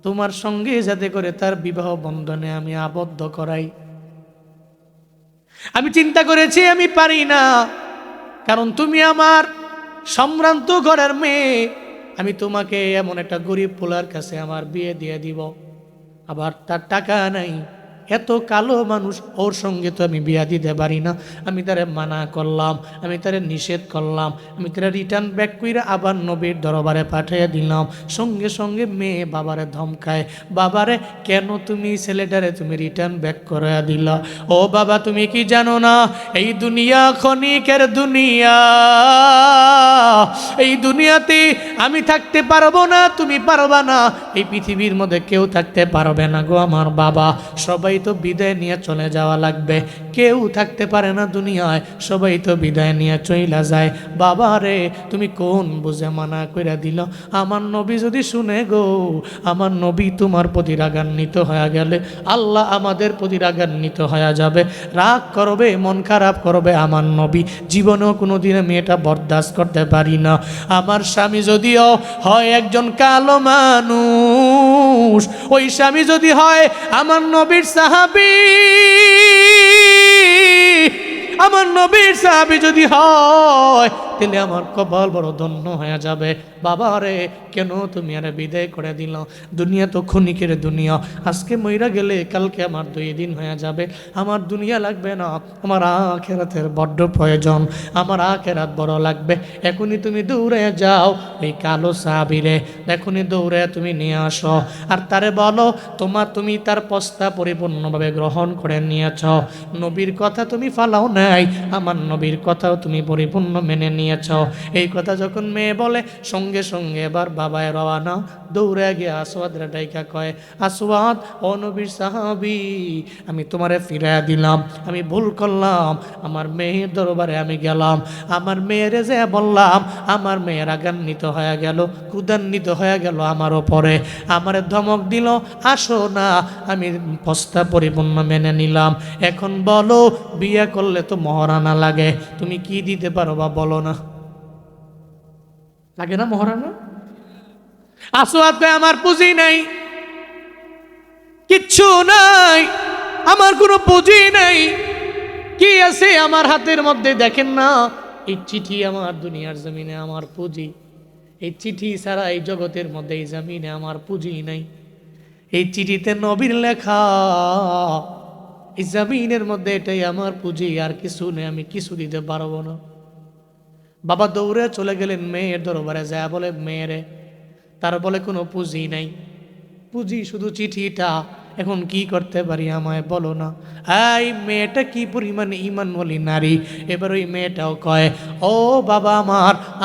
তোমার সঙ্গে যাতে করে তার বিবাহ বন্ধনে আমি আবদ্ধ করাই। আমি চিন্তা করেছি আমি পারি না, কারণ তুমি আমার সম্ভ্রান্ত ঘরের মেয়ে। আমি তোমাকে এমন একটা গরিব পোলার কাছে আমার বিয়ে দিয়ে দিব, আবার তার টাকা নাই, এত কালো মানুষ, ওর সঙ্গে তো আমি বিয়া দিতে পারি না। আমি তারে মানা করলাম, আমি তারে নিষেধ করলাম, আমি তারে রিটার্ন ব্যাক করে আবার নবীর দরবারে পাঠিয়ে দিলাম। সঙ্গে সঙ্গে মেয়ে বাবারে ধমকায়, বাবারে কেন তুমি ছেলেটারে তুমি রিটার্ন ব্যাক করে দিলা? ও বাবা, তুমি কি জানো না এই দুনিয়া ক্ষণিকের দুনিয়া, এই দুনিয়াতে আমি থাকতে পারবো না, তুমি পারবা না, এই পৃথিবীর মধ্যে কেউ থাকতে পারবে না গো আমার বাবা। সবাই তো বিদায় নিয়ে চলে যাওয়া লাগবে, কেউ থাকতে পারে না দুনিয়ায়, সবাই তো বিদায় নিয়ে চইলা যায়। বাবা রে, তুমি কোন বুঝে মানা কইরা দিল? আমার নবী যদি শুনে গো, আমার নবী তোমার প্রতি রাগান্বিত হয়ে গেলে আল্লাহ আমাদের প্রতি রাগান্বিত হয়ে যাবে, রাগ করবে, মন খারাপ করবে। আমার নবী জীবনেও কোনোদিন আমি এটা বরদাস্ত করতে পারি না। আমার স্বামী যদিও হয় একজন কালো মানুষ, ওই স্বামী যদি হয় আমার নবীর সাহাবী, আমার নবীর সাহাবী যদি হয়, তাহলে আমার কপাল বড় ধন্য হয়ে যাবে। বাবা রে, কেন তুমি আরে বিদায় করে দিল? দুনিয়া তো ক্ষণিকের দুনিয়া, আজকে মইরা গেলে কালকে আমার 2 দিন হয়ে যাবে। আমার দুনিয়া লাগবে না, আমার আখিরাতের বড্ড প্রয়োজন, আমার আখিরাত বড় লাগবে। এখনই তুমি দৌড়ে যাও এই কালো সাহাবীরে, এখনই দৌড়ে তুমি নিয়ে আসো, আর তারে বলো তুমি তার প্রস্তাব পরিপূর্ণভাবে গ্রহণ করে নিয়েছ। নবীর কথা তুমি ফালাও নাই, আমার নবীর কথাও তুমি পরিপূর্ণ মেনে নিয়েছ। এই কথা যখন মেয়ে বলে, সঙ্গে সঙ্গে এবার বাবায় রওয়ানা, দৌড়ে গিয়ে আসওয়াদের ডাইকা কয়, আসওয়াদ, ও নবীর সাহাবী, আমি তোমারে ফিরাইয়া দিলাম, আমি ভুল করলাম, আমার মেয়ের দরবারে আমি গেলাম, আমার মেয়েরে যে বললাম, আমার মেয়ে রাগান্বিত হয়ে গেল, ক্রোধান্বিত হয়ে গেল আমার ওপরে, আমারে ধমক দিল, আসো না, আমি প্রস্তাব পরিপূর্ণ মেনে নিলাম। এখন বলো, বিয়ে করলে তো মহারানা লাগে, তুমি কি দিতে পারো বা বলো না? লাগে না মহারানা? আসওয়াদ কয়, আমার পুঁজি নাই, কিচ্ছু নাই, আমার কোনো পুঁজি নাই, কি আছে আমার হাতের মধ্যে? দেখেন না এই চিঠি, আমার দুনিয়ার জমিনে আমার পুঁজি, এই চিঠি ছাড়া এই জগতের মধ্যে এই জমিনে আমার পুঁজি নাই। এই চিঠিতে নবীর লেখা, এই জমিনের মধ্যে এটাই আমার পুঁজি, আর কিছু নেই, আমি কিছু দিতে পারবো না। বাবা দৌড়ে চলে গেলেন মেয়ের দরবারে, যা বলে, মেয়েরে, তার বলে কোনো পুঁজি নাই, পুঁজি শুধু চিঠিটা, এখন কি করতে পারি আমায় বলো না। এই মেয়েটা কি পরিমাণ ঈমানওয়ালী নারী। এবার ওই মেয়েটাও কয়, ও বাবা,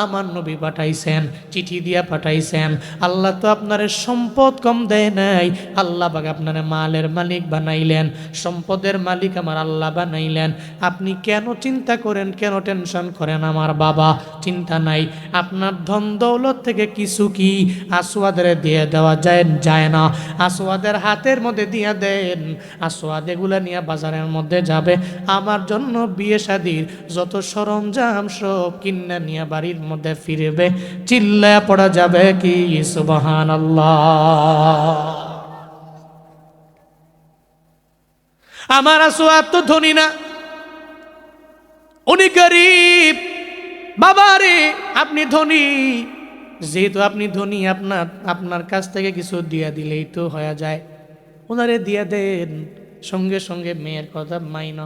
আমার নবী পাঠাইছেন, চিঠি দিয়া পাঠাইছেন, আল্লাহ তো আপনারে সম্পদ কম দেয় নাই, আল্লাহ পাক আপনারে মালের মালিক বানাইলেন, সম্পদের মালিক আমার আল্লাহ বানাইলেন। আপনি কেন চিন্তা করেন, কেন টেনশন করেন আমার বাবা? চিন্তা নাই, আপনার ধন দৌলত থেকে কিছু কি আসওয়াদের দিয়ে দেওয়া যায় না? আসওয়াদের হাতের মধ্যে দিয়ে দেন, আসওয়াদ এগুলা নিয়ে বাজারের মধ্যে যাবে, আমার জন্য বিয়ে শাদীর যত সরঞ্জাম সব কিনে নিয়ে বাড়ির মধ্যে ফিরবে। চিল্লায়া পড়া যাবে কি সুবহানাল্লাহ? আমার আসওয়াদ তো ধনী না, উনি গরিব। বাবা রে, আপনি ধনী, যেহেতু আপনি ধনী, আপনার কাছ থেকে কিছু দিয়া দিলেই তো হয়ে যায়, ওনারে দিয়ে দেন। সঙ্গে সঙ্গে মেয়ের কথা মাইনা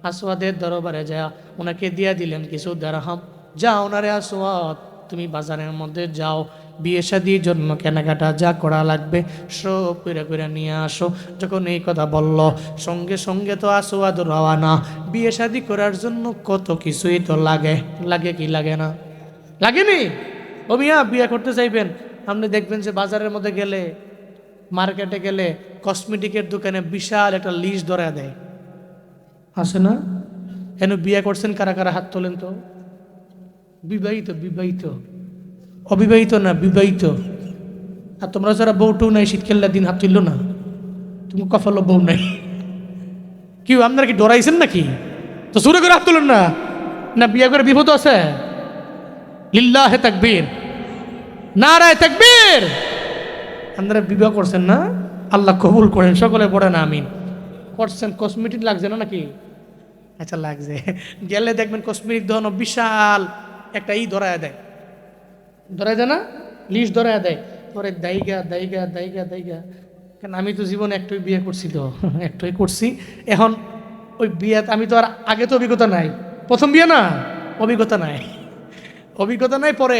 আসওয়াদের দরবারে যা ওনাকে দিয়া দিলেন কিছু দিরহাম। যা ওনারে আসওয়াদ, তুমি বাজারের মধ্যে যাও, বিয়ে শাদির জন্য কেনাকাটা যা করা লাগবে সব কইরা কইরা নিয়ে আসো। যখন এই কথা বলল, সঙ্গে সঙ্গে তো আসওয়াদ রওয়ানা। বিয়ে শাদি করার জন্য কত কিছুই তো লাগে, লাগে কি লাগে না? লাগেনি? ও মিয়া, বিয়ে করতে চাইবেন, আপনি দেখবেন যে বাজারের মধ্যে গেলে, মার্কেটে গেলে কসমেটিকের দোকানে বিশাল একটা লিস্ট ধরা দেয়, আছে না? কেন বিয়ে করছেন কারা কারা হাত তোলেন তো? বিবাহিত, বিবাহিত, অবিবাহিত না, বিবাহিত। আর তোমরা যারা বউটু নাই, শীতকালের দিন হাত তুললো না, তুমি কপালো বউ নাই। কি আপনারা কি ডরাইছেন নাকি? তো সুরে করে হাত তুলেন না, না বিয়ে করে বিপদ আছে? লিল্লাহে তাকবীর, নারায়ে তাকবীর। আপনারা বিবাহ করছেন না, আল্লাহ কবুল করেন, সকলে পড়েন আমিন। করছেন, কসমেটিক লাগছে না নাকি? আচ্ছা লাগছে। গেলে দেখবেন কসমেটিক দোকানও বিশাল একটা ধরায় দেয়, ধরায় দেয় না, লিস্ট ধরায় দেয়। পরে দাইগা দাইগা দাইগা দাইগা, কেন আমি তো জীবনে একটাই বিয়ে করছি, তো একটাই করছি। এখন ওই বিয়ে আমি তো আর আগে তো অভিজ্ঞতা নাই, প্রথম বিয়ে না, অভিজ্ঞতা নাই, অভিজ্ঞতা নাই। পরে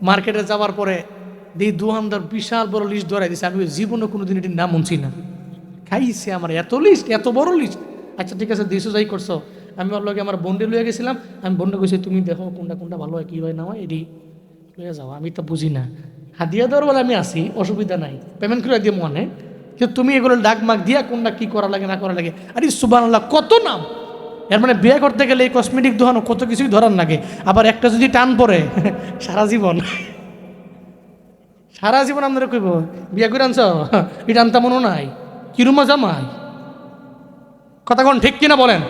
মার্কেটে যাওয়ার পরে এই দোকানদার বিশাল বড় লিস্ট ধরাই দিছে। আমি জীবনে কোনোদিন এটির নাম শুনছি না, খাইছে আমার এত লিস্ট, এত বড় লিস্ট। আচ্ছা ঠিক আছে, দেশও যাই করছো। আমি ওর লগে আমার বন্ডে লইয়া গেছিলাম, আমি বন্ডে কইছি তুমি দেখো কোনটা কোনটা ভালো হয়, কী হয় না হয়, এটি লইয়া যাও। আমি তো বুঝি না, হাদিয়া দেওয়ার বলে আমি আসি, অসুবিধা নাই, পেমেন্ট করে দিয়ে মনে। কিন্তু তুমি এগুলো ডাক মাক দিয়া কোনটা কী করা লাগে না করা লাগে, আরে সুবহানাল্লাহ, কত নাম। এর মানে বিয়ে করতে গেলে এই কসমেটিক দোকানও কত কিছুই ধরার লাগে। আবার একটা যদি টান পড়ে সারা জীবন, সারা জীবন আপনারা কইব বিয়ে করে আনছ, এটা আনতা মনে নাই, কিরুমা জামাই, কথা কোন ঠিক কিনা বলেন?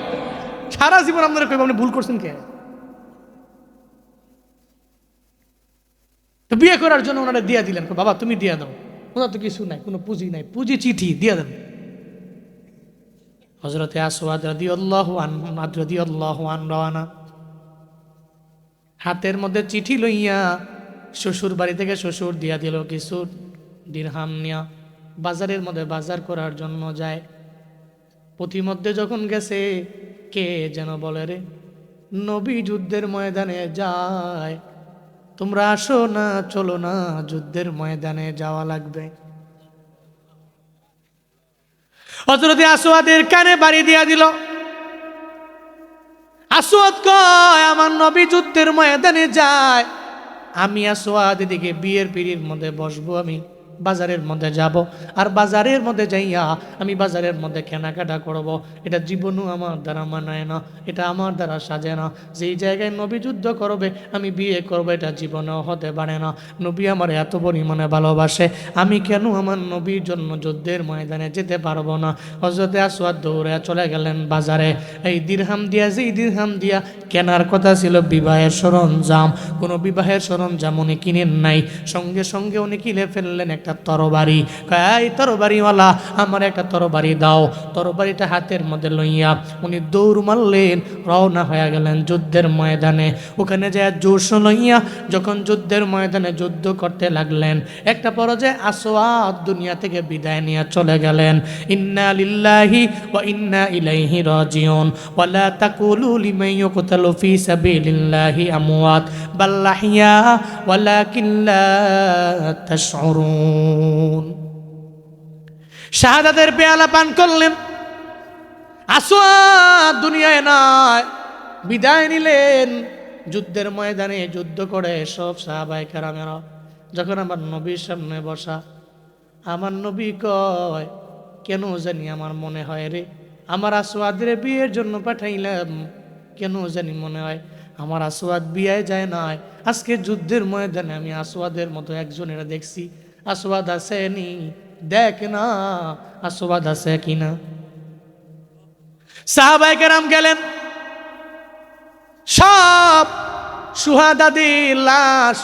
সারা জীবন আপনারা কইব আপনি ভুল করছেন কে? তো বিয়ে করার জন্য ওনারা দিয়ে দিলেন, বাবা তুমি দিয়ে দাও, ওনার তো কিছু নাই, কোনো পুঁজি নাই, পুঁজি চিঠি দিয়ে দেন। হযরতে আসওয়াদ রাদিয়াল্লাহু আনহু রওনা, হাতের মধ্যে চিঠি লইয়া শ্বশুর বাড়ি থেকে শ্বশুর দিয়া দিল কিছু দিরহাম নিয়া, বাজারের মধ্যে বাজার করার জন্য যায়। প্রতিমধ্যে যখন গেছে, কে যেন বলে রে, নবী যুদ্ধের ময়দানে যায়, তোমরা আসো না, চলো না, যুদ্ধের ময়দানে যাওয়া লাগবে। হযরতে আসওয়াদের কানে বাড়ি দিয়া দিল। আসওয়াদ কয় আমার নবী যুদ্ধের ময়দানে যায়, আমি আসওয়াদ এদিকে বিয়ের পিড়ির মধ্যে বসবো, আমি বাজারের মধ্যে যাব, আর বাজারের মধ্যে যাইয়া আমি বাজারের মধ্যে কেনাকাটা করব। এটা জীবনও আমার দ্বারা মানায় না, এটা আমার দ্বারা সাজে না। যেই জায়গায় নবী যুদ্ধ করবে আমি বিয়ে করব, এটা জীবনেও হতে পারে না। নবী আমার এত পরিমাণে ভালোবাসে, আমি কেন আমার নবীর জন্য যুদ্ধের ময়দানে যেতে পারবো না? হযরতে আসওয়াদ দৌড়ে চলে গেলেন বাজারে। এই দিরহাম দিয়া, যেই দিরহাম দিয়া কেনার কথা ছিল বিবাহের সরঞ্জাম, কোনো বিবাহের সরঞ্জাম উনি কিনেন নাই। সঙ্গে সঙ্গে উনি কিনে ফেললেন একটা তরবারি। এই তরবারিওয়ালা আমার একটা তরবারি দাও। তরবারিটা হাতের মধ্যে লইয়া উনি দৌড় মারলেন, রওনা হয়ে গেলেন যুদ্ধের ময়দানে। ওখানে যায় জোশ লইয়া যখন যুদ্ধের ময়দানে যুদ্ধ করতে লাগলেন, একটা পর্যায়ে আসওয়াদ দুনিয়া থেকে বিদায় নিয়ে চলে গেলেন। ইন্না লিল্লাহি ওয়া ইন্না ইলাইহি রাজিউন ওয়া লা তাকুলু লিমান ইউকতালু ফি সাবিলিল্লাহি আমওয়াত বাল আহইয়া ওয়ালাকিন লা তাশউরুন। শাহাদাতের পেয়ালা পান করলেন। আসওয়াদ দুনিয়ায় নাই, বিদায় নিলেন যুদ্ধের ময়দানে। যুদ্ধ করে সব সাহাবায়ে কেরামেরা যখন আমার নবীর সামনে বসা, আমার নবী কয় কেন জানি আমার মনে হয় রে, আমার আসওয়াদের বিয়ের জন্য পাঠাইলাম, কেন জানি মনে হয় আমার আসওয়াদ বিয়ে যায় নাই। আজকে যুদ্ধের ময়দানে আমি আসওয়াদের মতো একজনের দেখছি, আসওয়াদ আসেনি, দেখ না আসওয়াদ আছে কিনা। সাহাবায়ে কেরাম গেলেন, সব সুহাদাদের লাশ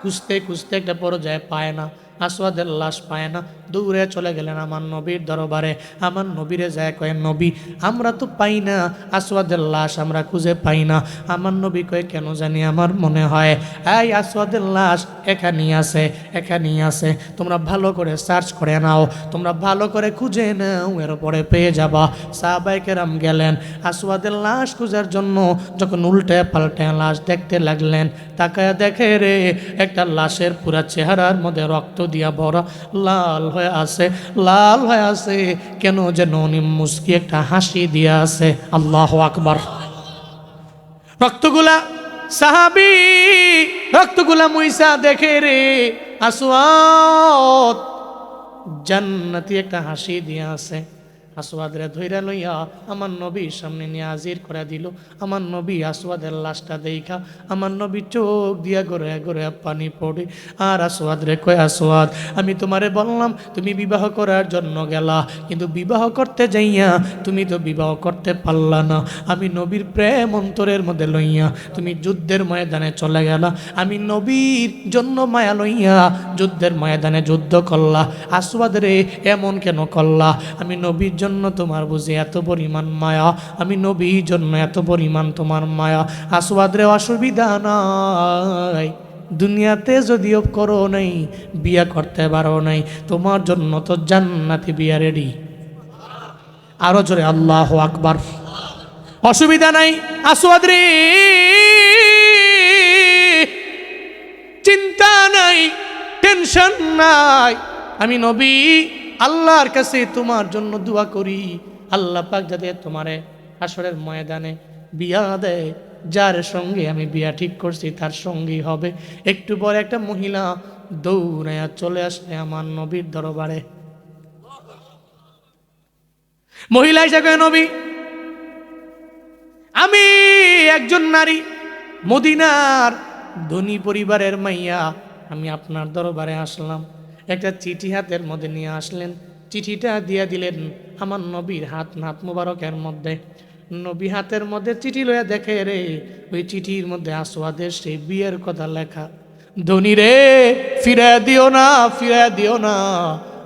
খুঁজতে খুঁজতে একটা পর্যায়ে পায় না, আসওয়াদের লাশ পায় না। দূরে চলে গেলেন আমার নবীর দরবারে। আমার নবীরে যায় কয়, নবী আমরা তো পাই না, আসওয়াদের লাশ আমরা খুঁজে পাই না। আমার নবী কয়, কেন জানি আমার মনে হয় এই আসওয়াদের লাশ এখানেই আছে, এখানেই আছে, তোমরা ভালো করে সার্চ করে নাও, তোমরা ভালো করে খুঁজে নাও, এরপরে পেয়ে যাবা। সাহাবায়ে কেরাম গেলেন আসওয়াদের লাশ খোঁজার জন্য। যখন উল্টে পাল্টে লাশ দেখতে লাগলেন, তাকায় দেখে রে একটা লাশের পুরা চেহারার মধ্যে রক্ত দিয়া ভরা, লাল হয়ে আছে, লাল হয়ে আছে, কেন যেন উনি মুস্কি একটা হাসি দিয়া আছে। আল্লাহু আকবার। রক্তগুলা সাহাবী রক্তগুলা মুইসা দেখে রে আসওয়াদ জান্নাতি একটা হাসি দিয়া আছে। আসওয়াদরে ধইরা লইয়া আমার নবীর সামনে নিয়ে হাজির করে দিল। আমার নবী আসওয়াদের লাশটা দেখা আমার নবী চোখ দিয়া গড়ে গড়ে পানি পড়ে। আর আসওয়াদরে কয়, আসওয়াদ আমি তোমারে বললাম তুমি বিবাহ করার জন্য গেলা, কিন্তু বিবাহ করতে যাইয়া তুমি তো বিবাহ করতে পারলা না। আমি নবীর প্রেম অন্তরের মধ্যে লইয়া তুমি যুদ্ধের ময়দানে চলে গেলা। আমি নবীর জন্য মায়া লইয়া যুদ্ধের ময়দানে যুদ্ধ করলা। আসওয়াদরে এমন কেন করলা? আমি নবীর জন্য তোমার বুঝি এত পরিমাণ মায়া, আমি নবীর জন্য এত পরিমাণ তোমার মায়া। আসওয়াদরে অসুবিধা নাই, দুনিয়াতে যদিও করো নাই, বিয়া করতে পারো নাই, তোমার জন্য তো জান্নাতি বিয়া রেডি। আরো জোরে আল্লাহু আকবার। অসুবিধা নাই আসওয়াদরে, চিন্তা নাই, টেনশন নাই। আমি নবী আল্লাহর কাছে তোমার জন্য দোয়া করি, আল্লাহ পাক যাতে তোমারে হাসরের ময়দানে বিয়া দেয়, যার সঙ্গে আমি বিয়া ঠিক করছি তার সঙ্গী হবে। একটু পরে একটা মহিলা দৌড়াইয়া চলে আসলে আমার নবীর দরবারে। মহিলা এসে কয়, নবী আমি একজন নারী, মদিনার ধনী পরিবারের মাইয়া, আমি আপনার দরবারে আসলাম। একটা চিঠি হাতের মধ্যে নিয়ে আসলেন, চিঠিটা দিয়ে দিলেন আমার নবীর হাত মুবারকের মধ্যে। নবী হাতের মধ্যে চিঠি লইয়া দেখে রে ওই চিঠির মধ্যে আসওয়াদের সেই বিয়ের কথা লেখা। ধনী রে ফিরা দিও না, ফিরা দিও না,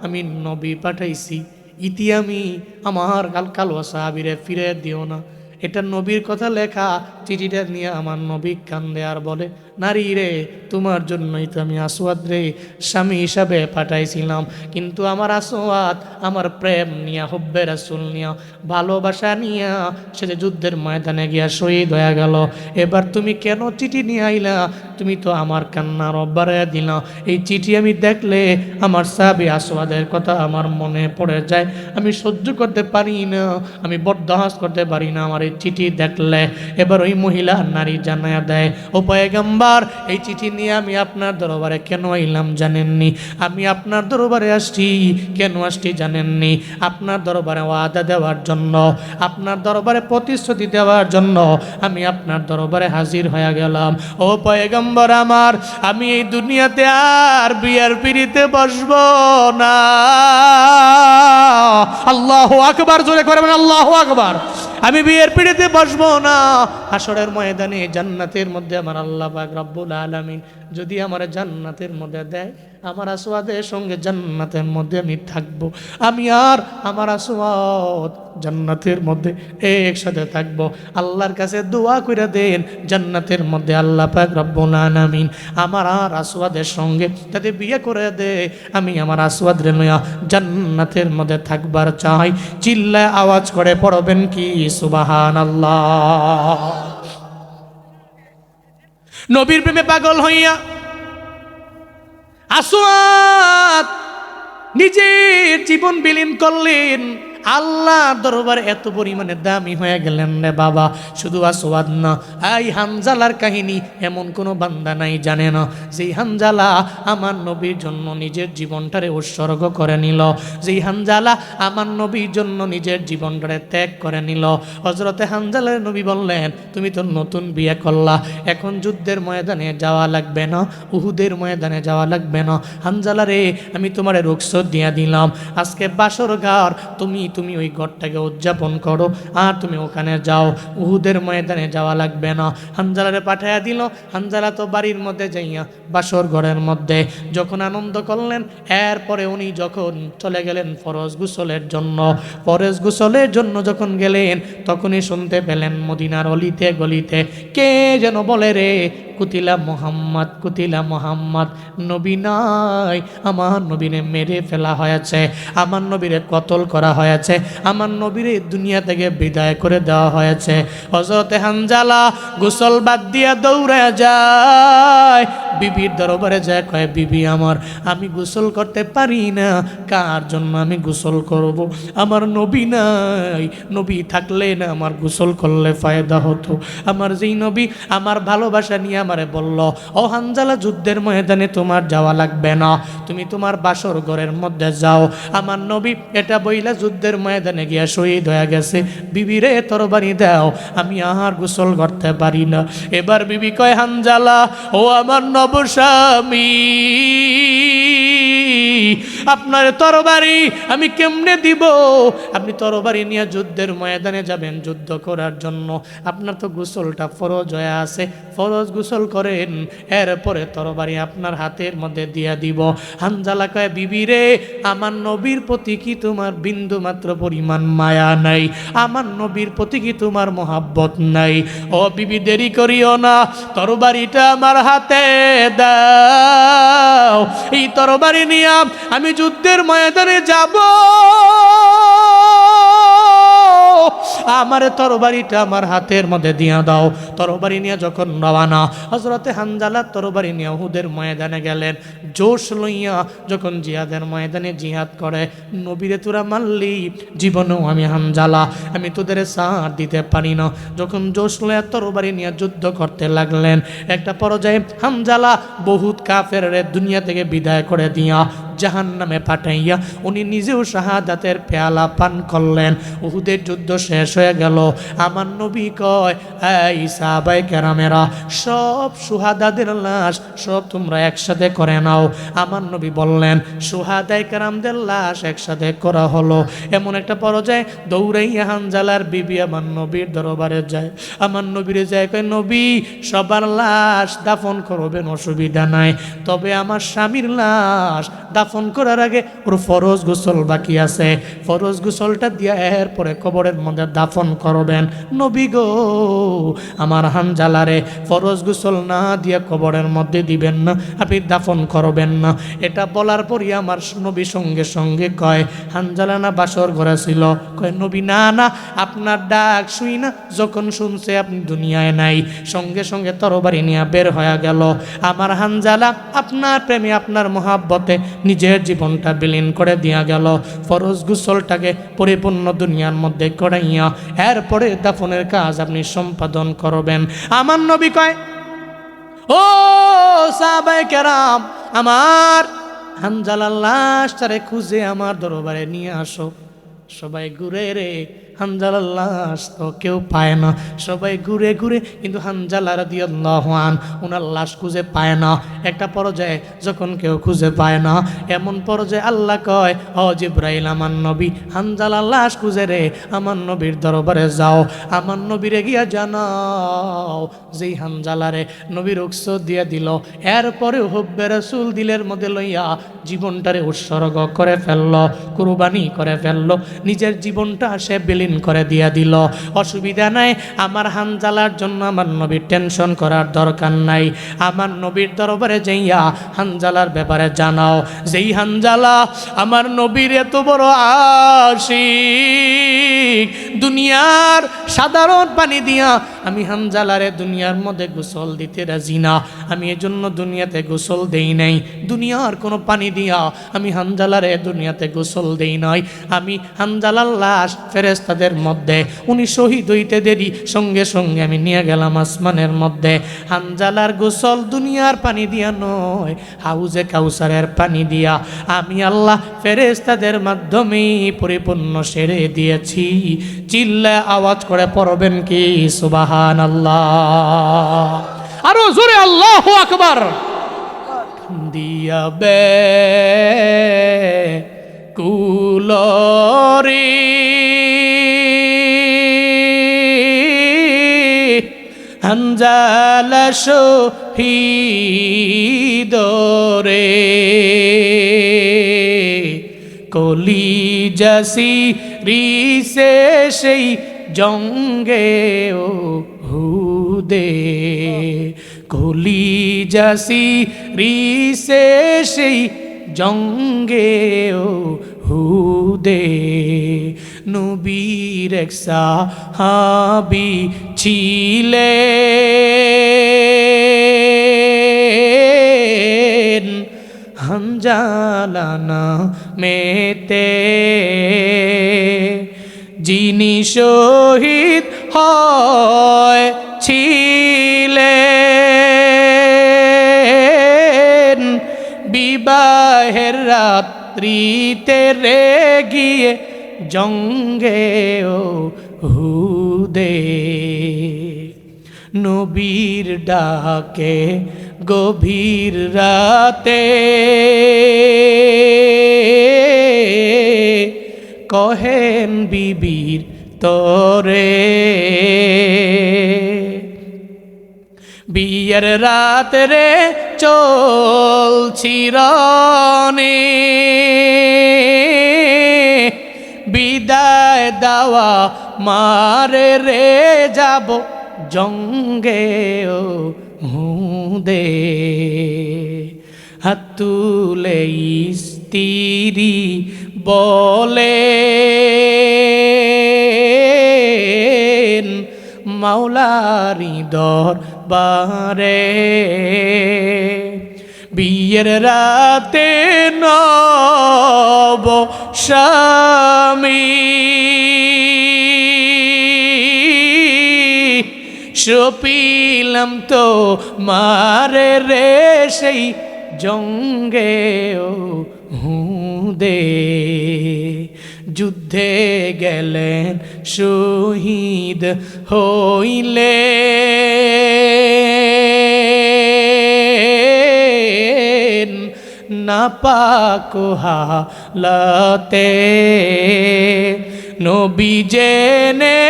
আমি নবী পাঠাইছি, ইতি আমি আমার কালো সাহাবীরে ফিরে দিও না। এটা নবীর কথা লেখা। চিঠিটা নিয়ে আমার নবী কান্দে আর বলে, নারী রে তোমার জন্যই তো আমি আসওয়াদ রে স্বামী হিসাবে পাঠাইছিলাম, কিন্তু আমার আসওয়াদ আমার প্রেম নিয়া, হুব্বে রাসূল নিয়া, ভালোবাসা নিয়া সে যে যুদ্ধের ময়দানে গিয়া শহীদ হয়ে গেল। এবার তুমি কেন চিঠি নিয়ে আইলা? তুমি তো আমার কান্নার অব্বারে দিলা। এই চিঠি আমি দেখলে আমার সাহাবী আসওয়াদের কথা আমার মনে পড়ে যায়, আমি সহ্য করতে পারি না, আমি বরদাস্ত করতে পারি না আমার এই চিঠি দেখলে। এবার ওই মহিলা নারী জানায়া দেয়, ও পয়গম্বর এই চিঠি নিয়ে আমি আপনার দরবারে কেন আইলাম জানেননি? আমি আপনার দরবারে আসছি, কেন আসছি জানেননি? আপনার দরবারে ওয়াদা দেওয়ার জন্য, আপনার দরবারে প্রতিশ্রুতি দেওয়ার জন্য আমি আপনার দরবারে হাজির হয়ে গেলাম। ও পয়গম্বর আমার, আমি এই দুনিয়াতে আর বিয়ার পিড়িতে বসবো না। আল্লাহু আকবার, জোরে করে বলেন আল্লাহু আকবার। আমি বিয়ের পিড়িতে বসবো না। হাসরের ময়দানে জান্নাতের মধ্যে আমার আল্লাহ পাক রব্বুল আলামিন যদি আমার জান্নাতের মধ্যে দেয়, আমার আসওয়াদের সঙ্গে জান্নাতের মধ্যে আমি থাকবো। আমি আর আমার আসওয়াদ জান্নাতের মধ্যে একসাথে থাকবো। আল্লাহর কাছে দোয়া করে দেন জান্নাতের মধ্যে আল্লাহ পাক রব্বুল আলামিন আমার আর আসওয়াদের সঙ্গে যাতে বিয়ে করে দে, আমি আমার আসওয়াদের লইয়া জান্নাতের মধ্যে থাকবার চাই। চিল্লায় আওয়াজ করে পড়বেন কি সুবহানাল্লাহ। নবীর প্রেমে পাগল হইয়া আসওয়াদ নিজের জীবন বিলীন করলেন। আল্লাহর দরবারে এত পরিমাণে দামি হয়ে গেলেন রে বাবা। শুধু আসওয়াদ না, এই হানজালার কাহিনী এমন কোনো বান্দা নাই জানে না যেই হানজালা আমার নবীর জন্য নিজের জীবনটারে উৎসর্গ করে নিল, যেই হানজালা আমার নবীর জন্য নিজের জীবনটারে ত্যাগ করে নিল। হযরতে হানজালার নবী বললেন, তুমি তো নতুন বিয়ে করলা, এখন যুদ্ধের ময়দানে যাওয়া লাগবে না, উহুদের ময়দানে যাওয়া লাগবে না। হানজালা রে আমি তোমারে রুখসত দিয়া দিলাম, আজকে বাসর ঘর তুমি তুমি ওই ঘরটাকে উদযাপন করো, আর তুমি ওখানে যাও, উহুদের ময়দানে যাওয়া লাগবে না। হানজালারে পাঠাইয়া দিল। হানজালা তো বাড়ির মধ্যে যাইয়া বাসর ঘরের মধ্যে যখন আনন্দ করলেন, এরপরে উনি যখন চলে গেলেন ফরজ গোসলের জন্য, ফরজ গোসলের জন্য যখন গেলেন, তখনই শুনতে পেলেন মদিনার অলিতে গলিতে কে যেন বলে, রে কুতিলা মোহাম্মদ, কুতিলা মোহাম্মদ, নবী নাই, আমার নবীরে মেরে ফেলা হয়েছে, আমার নবীরে কতল করা হয়েছে, আমার নবীরে দুনিয়া থেকে বিদায় করে দেওয়া হয়েছে। হযরতে হানজালা গোসল বাদ দিয়া দৌড়ে যায়, বিবির দরবারে যায়, কয় বিবি আমার, আমি গোসল করতে পারি না, কার জন্য আমি গোসল করব? আমার নবী নাই, নবী থাকলে না আমার গোসল করলে ফায়দা হতো। আমার যেই নবী আমার ভালোবাসা নিয়ে আমারে বলল, ও হানজালা, যুদ্ধের ময়দানে তোমার যাওয়া লাগবে না, তুমি তোমার বাসর ঘরের মধ্যে যাও, আমার নবী এটা বইলা যুদ্ধের ময়দানে গিয়া শহীদ হয়ে গেছে, বিবিরে তরবারি দাও, আমি আর গোসল করতে পারি না। এবার বিবি কয়, হানজালা, ও আমার নবস্বামী, আপনার তরবারি আমি কেমনে দিব? আপনি তরবারি নিয়ে যুদ্ধের ময়দানে যাবেন যুদ্ধ করার জন্য, আপনার তো গোসলটা ফরজ হয়ে আছে, ফরজ গোসল করেন, এরপরে তরবারি আপনার হাতের মধ্যে দিয়া দিব। হানজালা কয়, বিবি রে, আমার নবীর প্রতি কি তোমার বিন্দু মাত্র পরিমাণ মায়া নাই? আমার নবীর প্রতি কি তোমার মোহাব্বত নাই? ও বিবি, দেরি করিও না, তরবারিটা আমার হাতে দাও, এই তরবারি নিয়ে আমি যুদ্ধের ময়দানে যাব, আমার তরবারিটা আমার হাতের মধ্যে দিয়া দাও। তরবারি নিয়ে যখন রওনা, হযরতে হানজালা তরবারি নিয়ে উহুদের ময়দানে গেলেন, জোশ লইয়া যখন জিহাদের ময়দানে জিহাদ করে, নবীরে তোরা মারলি, জীবনেও আমি হানজালা আমি তোদের সাথ দিতে পারি না। যখন জোশ লইয়া তরবারি নিয়ে যুদ্ধ করতে লাগলেন, একটা পর্যায়ে হানজালা বহুত কাফেররে দুনিয়া থেকে বিদায় করে দিয়া জাহান্নামে পাঠাইয়া উনি নিজেও শাহাদাতের পেয়ালা পান করলেন। উহুদের যুদ্ধ শেষ হয়ে গেল। আমার নবী কয়, এই সাহাবায়ে কেরামেরা, সব সুহাদাদের লাশ সব তোমরা একসাথে করে নাও। আমার নবী বললেন, সুহাদায়ে কেরামদের লাশ একসাথে করা হলো। এমন একটা পর্যায়ে দৌড়াইয়া হানজালার বিবি আমার নবীর দরবারে যায়। আমার নবীরে যায়, কয়, নবী, সবার লাশ দাফন করবেন, অসুবিধা নাই, তবে আমার স্বামীর লাশ দাফন করার আগে ওর ফরজ গোসল বাকি আছে, ফরজ গোসলটা দিয়া এরপরে কবরের মধ্যে দাফন করবেন। নবী গো, আমার হানজালারে ফরজ গোসল না দিয়া কবরের মধ্যে দিবেন না, আপনি দাফন করবেন না। এটা বলার পরই আমার নবী সঙ্গে সঙ্গে কয়, হানজালা না বাসর ঘরে ছিল? কয়, নবী না না, আপনার ডাক শুই না যখন শুনছে আপনি দুনিয়ায় নাই, সঙ্গে সঙ্গে তরবারি নিয়ে বের হয়ে গেল। আমার হানজালা আপনার প্রেমে আপনার মহাব্বতে নিজের জীবনটা বিলীন করে দিয়া গেল। ফরজ গোসলটাকে পরিপূর্ণ দুনিয়ার মধ্যে করাইয়া এরপরে দাফনের কাজ আপনি সম্পাদন করবেন। আমার নবী কয়, ও সাহাবায়ে কেরাম, আমার হানজালার লাশটারে খুঁজে আমার দরবারে নিয়ে আসো। সবাই ঘুরে রে, হানজালার লাশ তো কেউ পায় না, সবাই ঘুরে ঘুরে, কিন্তু হানজালা রাদিয়াল্লাহু আনহু ওনার লাশ খুঁজে পায় না। একটা পর্যায়ে যখন কেউ খুঁজে পায় না, এমন পর্যায়ে আল্লাহ কয়, ও জিবরাইল, আমার নবী হানজালার লাশ খুঁজে রে, আমার নবীর দরবারে যাও, আমার নবীরে গিয়া জানাও যেই হানজালারে নবীর রুখসত দিয়ে দিল, এরপরেও হুব্বে রাসূল দিলের মধ্যে লইয়া জীবনটারে উৎসর্গ করে ফেলল, কুরবানি করে ফেলল, নিজের জীবনটা সে বিলীন করে দিয়া দিল। অসুবিধা নাই, আমার হানজালার জন্য আমার নবীর টেনশন করার দরকার নাই। আমার নবীর দরবারে যাইয়া হানজালার ব্যাপারে জানাও, যেই হানজালা আমার নবীর এত বড় আশিক, দুনিয়ার সাধারণ পানি দিয়া আমি হানজালারে দুনিয়ার মধ্যে গোসল দিতে রাজি না, আমি এজন্য দুনিয়াতে গোসল দেই নাই, দুনিয়ার কোনো পানি দিয়া আমি হানজালারে দুনিয়াতে গোসল দেই নাই। আমি হানজালার লাশ ফেরেশতাদের মধ্যে, উনি শহীদ হইতে দেরি, সঙ্গে সঙ্গে আমি নিয়ে গেলাম আসমানের মধ্যে। হানজালার গোসল দুনিয়ার পানি দিয়া নয়, হাউজে কাউসারের পানি দিয়া আমি আল্লাহ ফেরেশতাদের মাধ্যমে পরিপূর্ণ সেরে দিয়েছি। চিল্লা আওয়াজ করে পড়বেন কি সুবহানাল্লাহ, আরো জোরে আল্লাহু আকবার। দিয়া বে কুলরে হানজালা শহীদরে কলিজাসি রিসে সেই জঙ্গে ও হুদে কলিজাসি রিসে সেই জঙ্গে ও হুদে নবীর এক সাহাবী ছিলেন হানজালা নামেতে যিনি শহীদ হয়েছিলেন বিবাহের রাত্রিতে রে গিয়ে জঙ্গে ও হুদে নবীর ডাকে গভীর রাতে কহেন বিবির তরে বিয়ের রাত রে চলছি রনে বিদায় দাওয়া মারে রে যাব জঙ্গে ও হুদে হাত তুলে স্ত্রী বলে মাওলারি দরবারে বিয়ের রাতে নব স্বামী সপিলাম তো মারে রে সেই জঙ্গে ও হুদে যুদ্ধে গেলেন শহীদ হইলে না পাক হালাতে নবী জেনে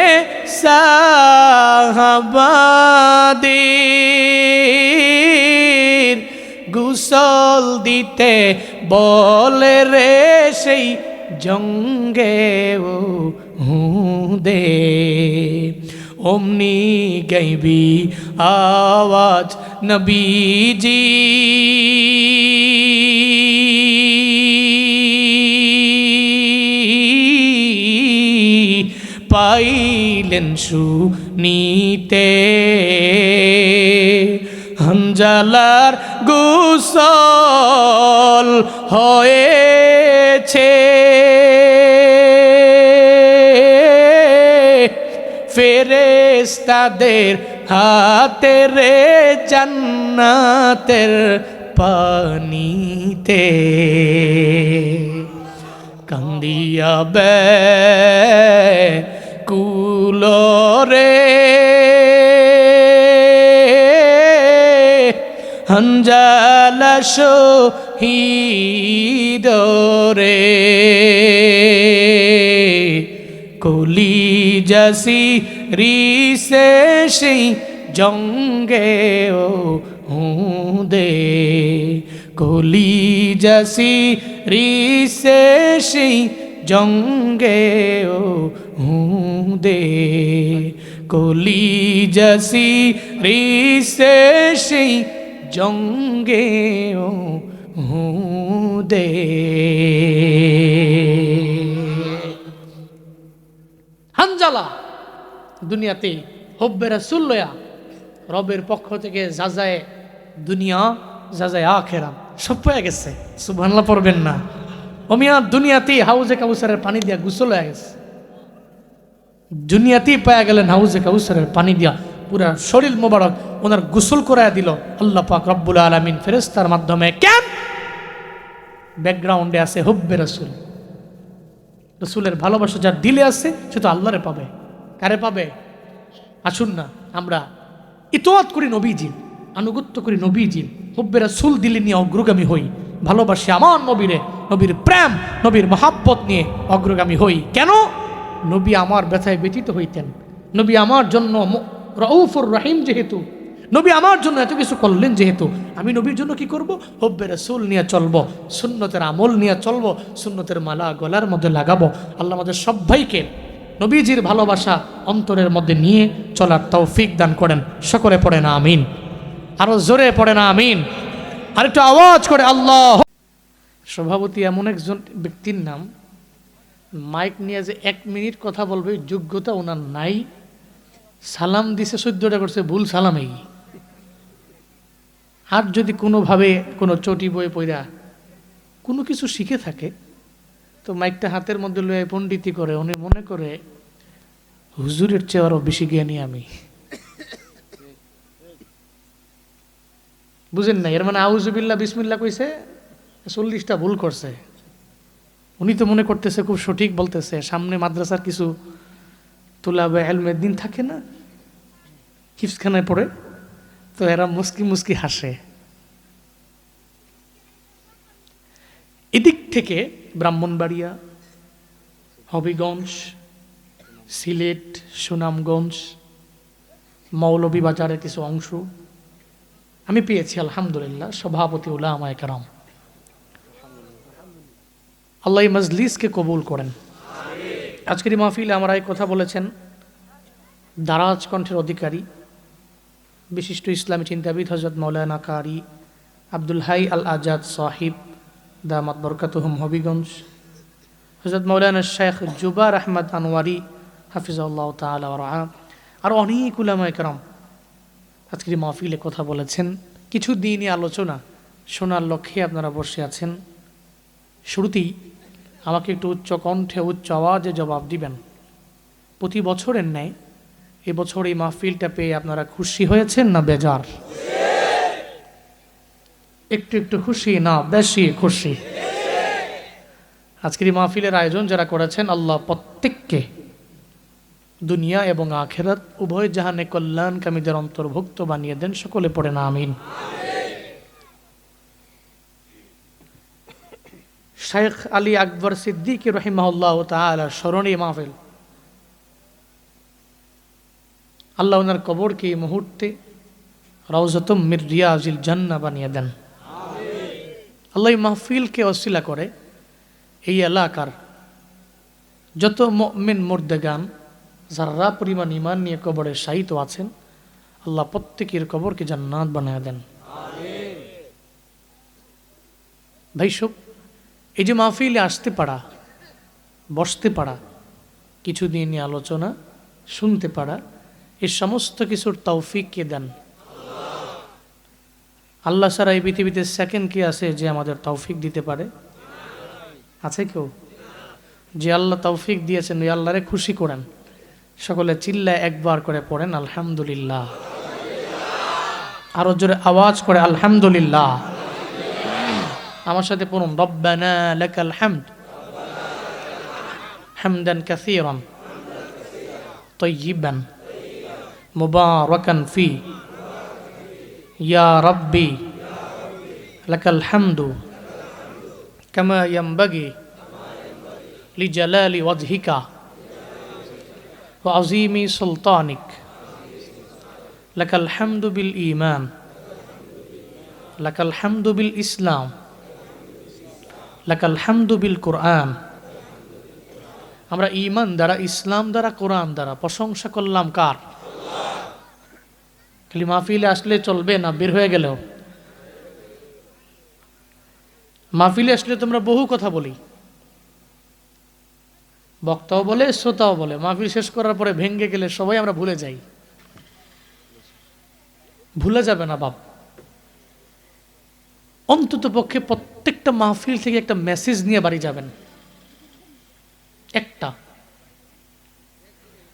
সাহাবাদের গোসল দিতে বলে রে সেই জঙ্গে ও হুদে অমনি গাইবি আওয়াজ নবীজি পাইলেন শুনিতে হানজালার গোসল হয়েছে ফেরেশতাদের হাতে রে জান্নাতের পানিতে কান্দিয়া বে কুলরে হানজালা শহীদরে কলিজাসি রিসে সেই জঙ্গে ও হুদে কলিজাসি রিসে সেই জঙ্গে ও হুদে কলিজাসি রিসে সেই জঙ্গে ও হুদে হানজালা দুনিয়াতে হব্বে রাসূল লয়া রবের পক্ষ থেকে যাজায়ে দুনিয়া যাজায়ে আখিরাত সব পেয়ে গেছে সুবহানাল্লাহ পড়বেন না ওমিয়া দুনিয়াতেই হাউজে কাউসারের পানি দিয়া গোসল হয়ে গেছে দুনিয়াতেই পায়া গেলেন হাউজে কাউসারের পানি দিয়া পুরা শরীর মোবারক ওনার গোসল করায় দিল আল্লাহ পাক রব্বুল আলামিন ফেরেশতার মাধ্যমে কেন ব্যাকগ্রাউন্ডে আছে হুব্বে রাসূল রাসূলের ভালোবাসা যার দিলে আছে সে তো আল্লাহরে পাবে কারে পাবে আসুন না আমরা ইতোয়াত করি নবীজির আনুগত্য করি নবীজির হুব্বে রাসূল দিলে নিয়ে অগ্রগামী হই ভালোবাসি আমার নবীরে নবীর প্রেম, নবীর মহাব্বত নিয়ে অগ্রগামী হই। কেন? নবী আমার ব্যথায় ব্যথিত হইতেন। নবী আমার জন্য রউফুর রহিম যেহেতু, নবী আমার জন্য এত কিছু করলেন যেহেতু, আমি নবীর জন্য কি করব? হব্বে রাসূল নিয়ে চলবো, সুন্নতের আমল নিয়ে চলবো, সুন্নতের মালা গলার মধ্যে লাগাবো। আল্লাহ আমাদের সবাইকে নবীজির ভালোবাসা অন্তরের মধ্যে নিয়ে চলার তৌফিক দান করেন। সকলে পড়ে না আমিন, আরো জোরে পড়ে না আমিন, আর একটু আওয়াজ করে আল্লাহ। সভাপতি এমন একজন ব্যক্তির নাম, মাইক নিয়ে যে 1 মিনিট কথা বলবে যোগ্যতা ওনার নাই। সালাম দিছে 14টা করছে ভুল সালামেই। আর যদি কোনোভাবে কোনো চটি বই পইরা কোনো কিছু শিখে থাকে, তো মাইকটা হাতের মধ্যে লয়ে পণ্ডিতি করে, উনি মনে করে হুজুরের চেয়ে আরো বেশি জ্ঞানী আমি। বুঝেন না? এর মানে আউযুবিল্লাহ বিসমিল্লাহ কইছে 40টা ভুল করছে। উনি তো মনে করতেছে খুব সঠিক বলতেছে। সামনে মাদ্রাসার কিছু তুলাবে ইলমের দিন থাকে না, হিফজখানায় পড়ে, তো এরা মুস্কি মুস্কি হাসে। এদিক থেকে ব্রাহ্মণবাড়িয়া, হবিগঞ্জ, সিলেট, সুনামগঞ্জ, মৌলভীবাজারের কিছু অংশ আমি পেয়েছি আলহামদুলিল্লাহ। সভাপতি উলামায়ে কেরাম, আল্লাহ এই মজলিসকে কবুল করেন। আজকের এই মাহফিলে আমরা এই কথা বলেছেন দারাজ কণ্ঠের অধিকারী বিশিষ্ট ইসলামী চিন্তাবিদ হযরত মাওলানা কারি আব্দুল হাই আল আজাদ সাহিব দামাত বরকাতুহুম হবিগঞ্জ, হযরত মাওলানা শেখ জুবার আহমদ আনোয়ারি হাফিজাহুল্লাহ তাআলা ওয়া রাআ, আর অনেক উলামায়ে কেরাম আজকের এই মাহফিলে কথা বলেছেন। কিছু দিনই আলোচনা শোনার লক্ষ্যে আপনারা বসে আছেন। শুরুতেই আমাকে একটু উচ্চ কণ্ঠে উচ্চ আওয়াজে জবাব দিবেন। প্রতি বছরের ন্যায় এবছর এই মাহফিলটা পেয়ে আপনারা খুশি হয়েছেন না বেজার? একটু একটু খুশি না বেশি খুশি? আজকের এই মাহফিলের আয়োজন যারা করেছেন, আল্লাহ প্রত্যেককে দুনিয়া এবং আখিরাত উভয় জাহানে কল্যাণকামীদের অন্তর্ভুক্ত বানিয়ে দেন। সকলে পড়ে না আমিন। শেখ আলী আকবর সিদ্দিকী রাহিমাহুল্লাহ তাআলা স্মরণে মাহফিল, আল্লাহ ওনার কবরকে এই মুহূর্তে রাউজাতুম মির রিয়াজিল জান্নাহ বানিয়ে দেন। আল্লাহ এই মাহফিলকে ওসিলা করে এই এলাকার যত মুমিন মুর্দেগান যারা পরিমাণ ঈমান নিয়ে কবরে শায়িত আছেন, আল্লাহ প্রত্যেকের কবরকে জান্নাত বানিয়ে দেন। ভাইসব, এই যে মাহফিলে আসতে পারা, বসতে পারা, কিছুদিন আলোচনা শুনতে পারা, এই সমস্ত কিছুর তৌফিক কে দেন? আল্লাহ ছাড়া এই পৃথিবীতে সেকেন্ড কে আছে যে আমাদের তৌফিক দিতে পারে? আছে কেউ? যে আল্লাহ তৌফিক দিয়েছেন ওই আল্লাহরে খুশি করেন। সকলে চিল্লায় একবার করে পড়েন আলহামদুলিল্লাহ। আরো জোরে আওয়াজ করে আলহামদুলিল্লাহ। আমার সাথে পড়ুন রব্বানা লাকাল হামদ হামদান কাসীরান তাইয়িবান মুবারাকান ফি ইয়া রাব্বি লাকাল হামদু কামা ইয়ানবাগি লিজালালি ওয়াজহিকা ওয়া আযীমি সুলতানিক লাকাল হামদু বিল ঈমান লাকাল হামদু বিল ইসলাম লাকাল হামদু বিল কোরআন। আমরা ঈমান দ্বারা, ইসলাম দ্বারা, কোরআন দ্বারা প্রশংসা করলাম কার? খালি মাহফিলে আসলে চলবে না, বের হয়ে গেলেও? মাহফিলে আসলে তোমরা বহু কথা বলি, বক্তাও বলে শ্রোতাও বলে। মাহফিল শেষ করার পরে ভেঙ্গে গেলে সবাই আমরা ভুলে যাই। ভুলে যাবে না বাপ। অন্তত পক্ষে প্রত্যেকটা মাহফিল থেকে একটা মেসেজ নিয়ে বাড়ি যাবেন। একটা,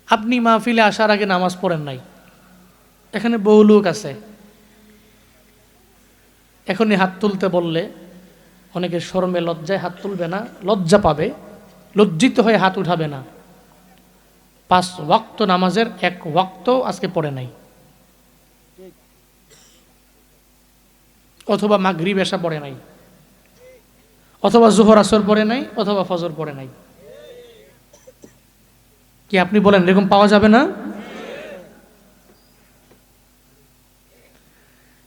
আপনি মাহফিলে আসার আগে নামাজ পড়েন নাই, এখানে বহু লোক আছে, এখনই হাত তুলতে বললে অনেকে শরমে লজ্জায় হাত তুলবে না, লজ্জা পাবে, লজ্জিত হয়ে হাত উঠাবে না। 5 ওয়াক্ত নামাজের 1 ওয়াক্ত আজকে পড়ে নাই, অথবা মাগরিব এশা পড়ে নাই, অথবা জোহর আসর পড়ে নাই, অথবা ফজর পড়ে নাই। কি আপনি বলেন এরকম পাওয়া যাবে না?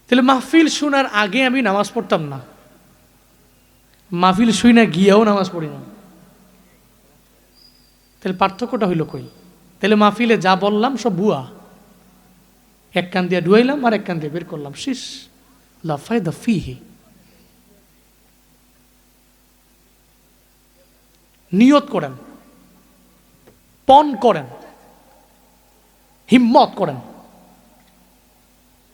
তাহলে মাহফিল শোনার আগে আমি নামাজ পড়তাম না, মাহফিল শুই না গিয়েও নামাজ পড়ি না। তাহলে পার্থক্যটা হইল কই? তাহলে মাহফিলে যা বললাম সব ভুয়া, এক কান দিয়ে ডুয়াইলাম আর এক কান দিয়ে বের করলাম, শিস লা ফায়দা ফিহি। নিয়ত করেন, পণ করেন, হিম্মত করেন,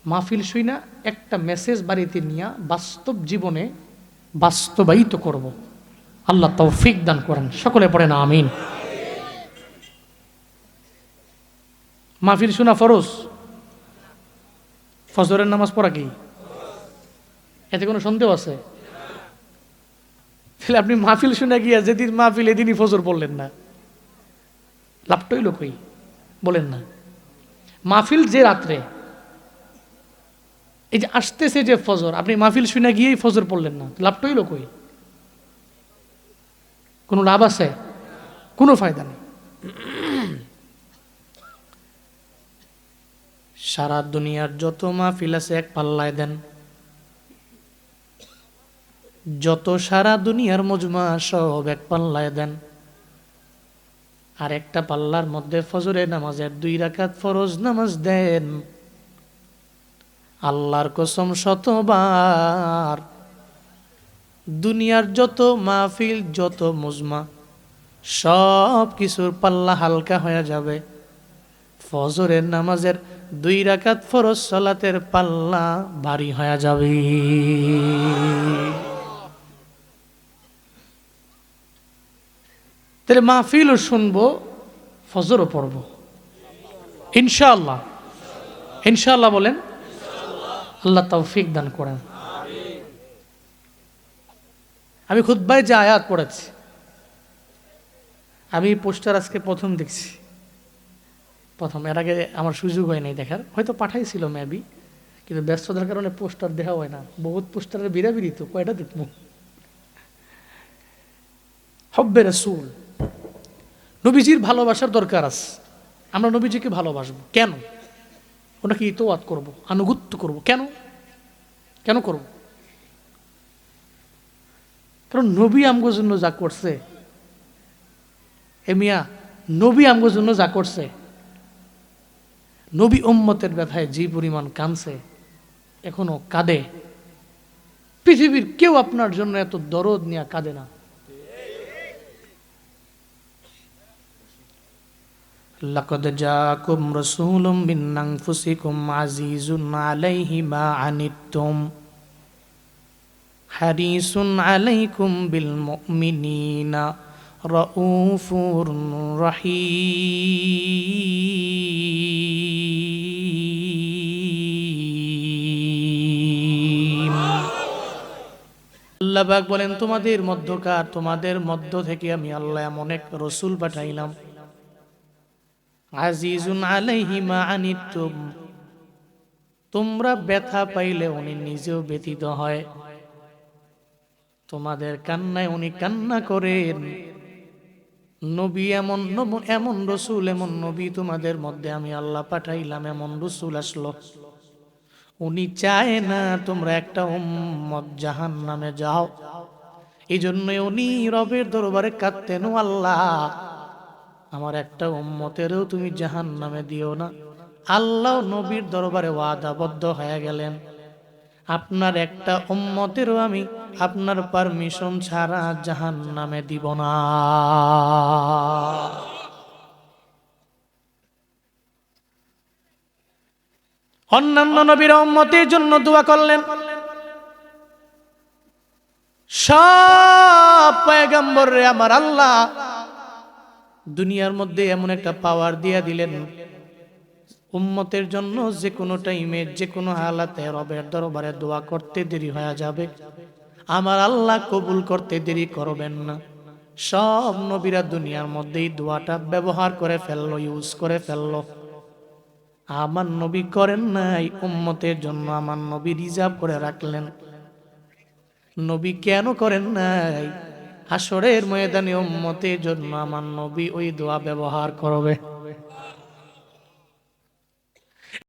মাহফিল শুই না একটা মেসেজ বাড়িতে নিয়ে বাস্তব জীবনে বাস্তবায়িত করব। আল্লাহ তৌফিক দান করেন, সকলে পড়েন আমিন। মাহফিল শোনা ফরজ, ফজরের নামাজ পড়া কি এতে কোনো সন্দেহ আছে? তাহলে আপনি মাহফিল শুনে গিয়া যেদিন মাহফিল এদিনই ফজর পড়লেন না, লাভটাই লোকই বলেন না। মাহফিল যে রাত্রে, এই যে আসতেছে যে ফজর, আপনি মাহফিল শুনে গিয়েই ফজর পড়লেন না, লাভটাই লোকই। কোনো লাভ আছে? কোনো ফায়দা নেই। সারা দুনিয়ার যত মাহফিল আছে এক পাল্লায় দেন, যত সারা দুনিয়ার মজমা সব এক পাল্লায় দেন, আর একটা পাল্লার মধ্যে ফজরের নামাজের 2 রাকাত ফরজ নামাজ দেন। আল্লাহর কসম শতবার দুনিয়ার যত মাহফিল যত মজমা সব কিছুর পাল্লা হালকা হয়ে যাবে, ফজরের নামাজের 2 রাকাত ফরজ সালাতের পাল্লা ভারী হয়ে যাবে। তাহলে মাহফিলও শুনবো, ফজরও পড়বো ইনশাআল্লাহ। ইনশাআল্লাহ বলেন, আল্লাহ তৌফিক দান করেন। আমি খুতবায় যে আয়াত পড়েছি, আমি পোস্টার আজকে প্রথম দেখছি, প্রথম, এর আগে আমার সুযোগ হয় নাই দেখার, হয়তো পাঠাইছিল মেবি, কিন্তু ব্যস্ততার কারণে পোস্টার দেখা হয় না। বহুত পোস্টারের বিরাবিরি, তো কয়টা দেখবো। হব্বে রাসূল, নবীজির ভালোবাসার দরকার আছে। আমরা নবীজিকে ভালোবাসবো কেন? ওনাকে ইতোয়াত করব, আনুগত্য করব, কেন? কেন করব? কারণ নবী আমগোর জন্য যা করছে, এ মিয়া, নবী আমগোর জন্য যা করছে, নবী উম্মতের ব্যথায় যে পরিমাণ কাঁদছে, এখনো কাঁদে, পৃথিবীর কেউ আপনার জন্য এত দরদ নিয়ে কাঁদে না। লাকাদ জাআকুম রাসূলুম মিন আনফুসিকুম আজিজুন আলাইহি মা আনিতুম হারিসুন আলাইকুম বিল মুমিনিনা রাউফুর রহিম। আল্লাহ পাক বলেন, তোমাদের মধ্য থেকে আমি আল্লাহ এমন এক রাসূল পাঠাইলাম, আজিজুন আলাইহি মা আনিতুম, তোমরা ব্যথা পাইলে উনি নিজেও ব্যথিত হয়, তোমাদের কান্নায় উনি কান্না করেন। নবী এমন রসুল, এমন নবী তোমাদের মধ্যে আমি আল্লাহ পাঠাইলাম, এমন রসুল আসলো, উনি চায় না তোমরা একটা উম্মত জাহান্নামে যাও। এই জন্য উনি রবের দরবারে কাঁদতেন, ও আল্লাহ, আমার একটা উম্মতেরও তুমি জাহান্নামে দিও না। আল্লাহ নবীর দরবারে ওয়াদাবদ্ধ হয়ে গেলেন, আপনার একটা উম্মতেরও আমি আপনার পারমিশন ছাড়া জাহান্নামে দিব না। অন্যান্য নবীর উম্মতের জন্য দোয়া করলেন, সব পয়গম্বররে আমার আল্লাহ দুনিয়ার মধ্যে এমন একটা পাওয়ার দিয়া দিলেন, উম্মতের জন্য যে কোনো টাইমে যে কোনো হালাতে রবের দরবারে দোয়া করতে দেরি হয়ে যাবে, আমার আল্লাহ কবুল করতে দেরি করবেন না। সব নবীরা দুনিয়ার মধ্যেই দোয়াটা ব্যবহার করে ফেললো, ইউজ করে ফেললো। আমার নবী করেন নাই, উম্মতের জন্য আমার নবী রিজার্ভ করে রাখলেন। নবী কেন করেন নাই? হাসরের ময়দানে উম্মতের জন্য আমার নবী ওই দোয়া ব্যবহার করবে।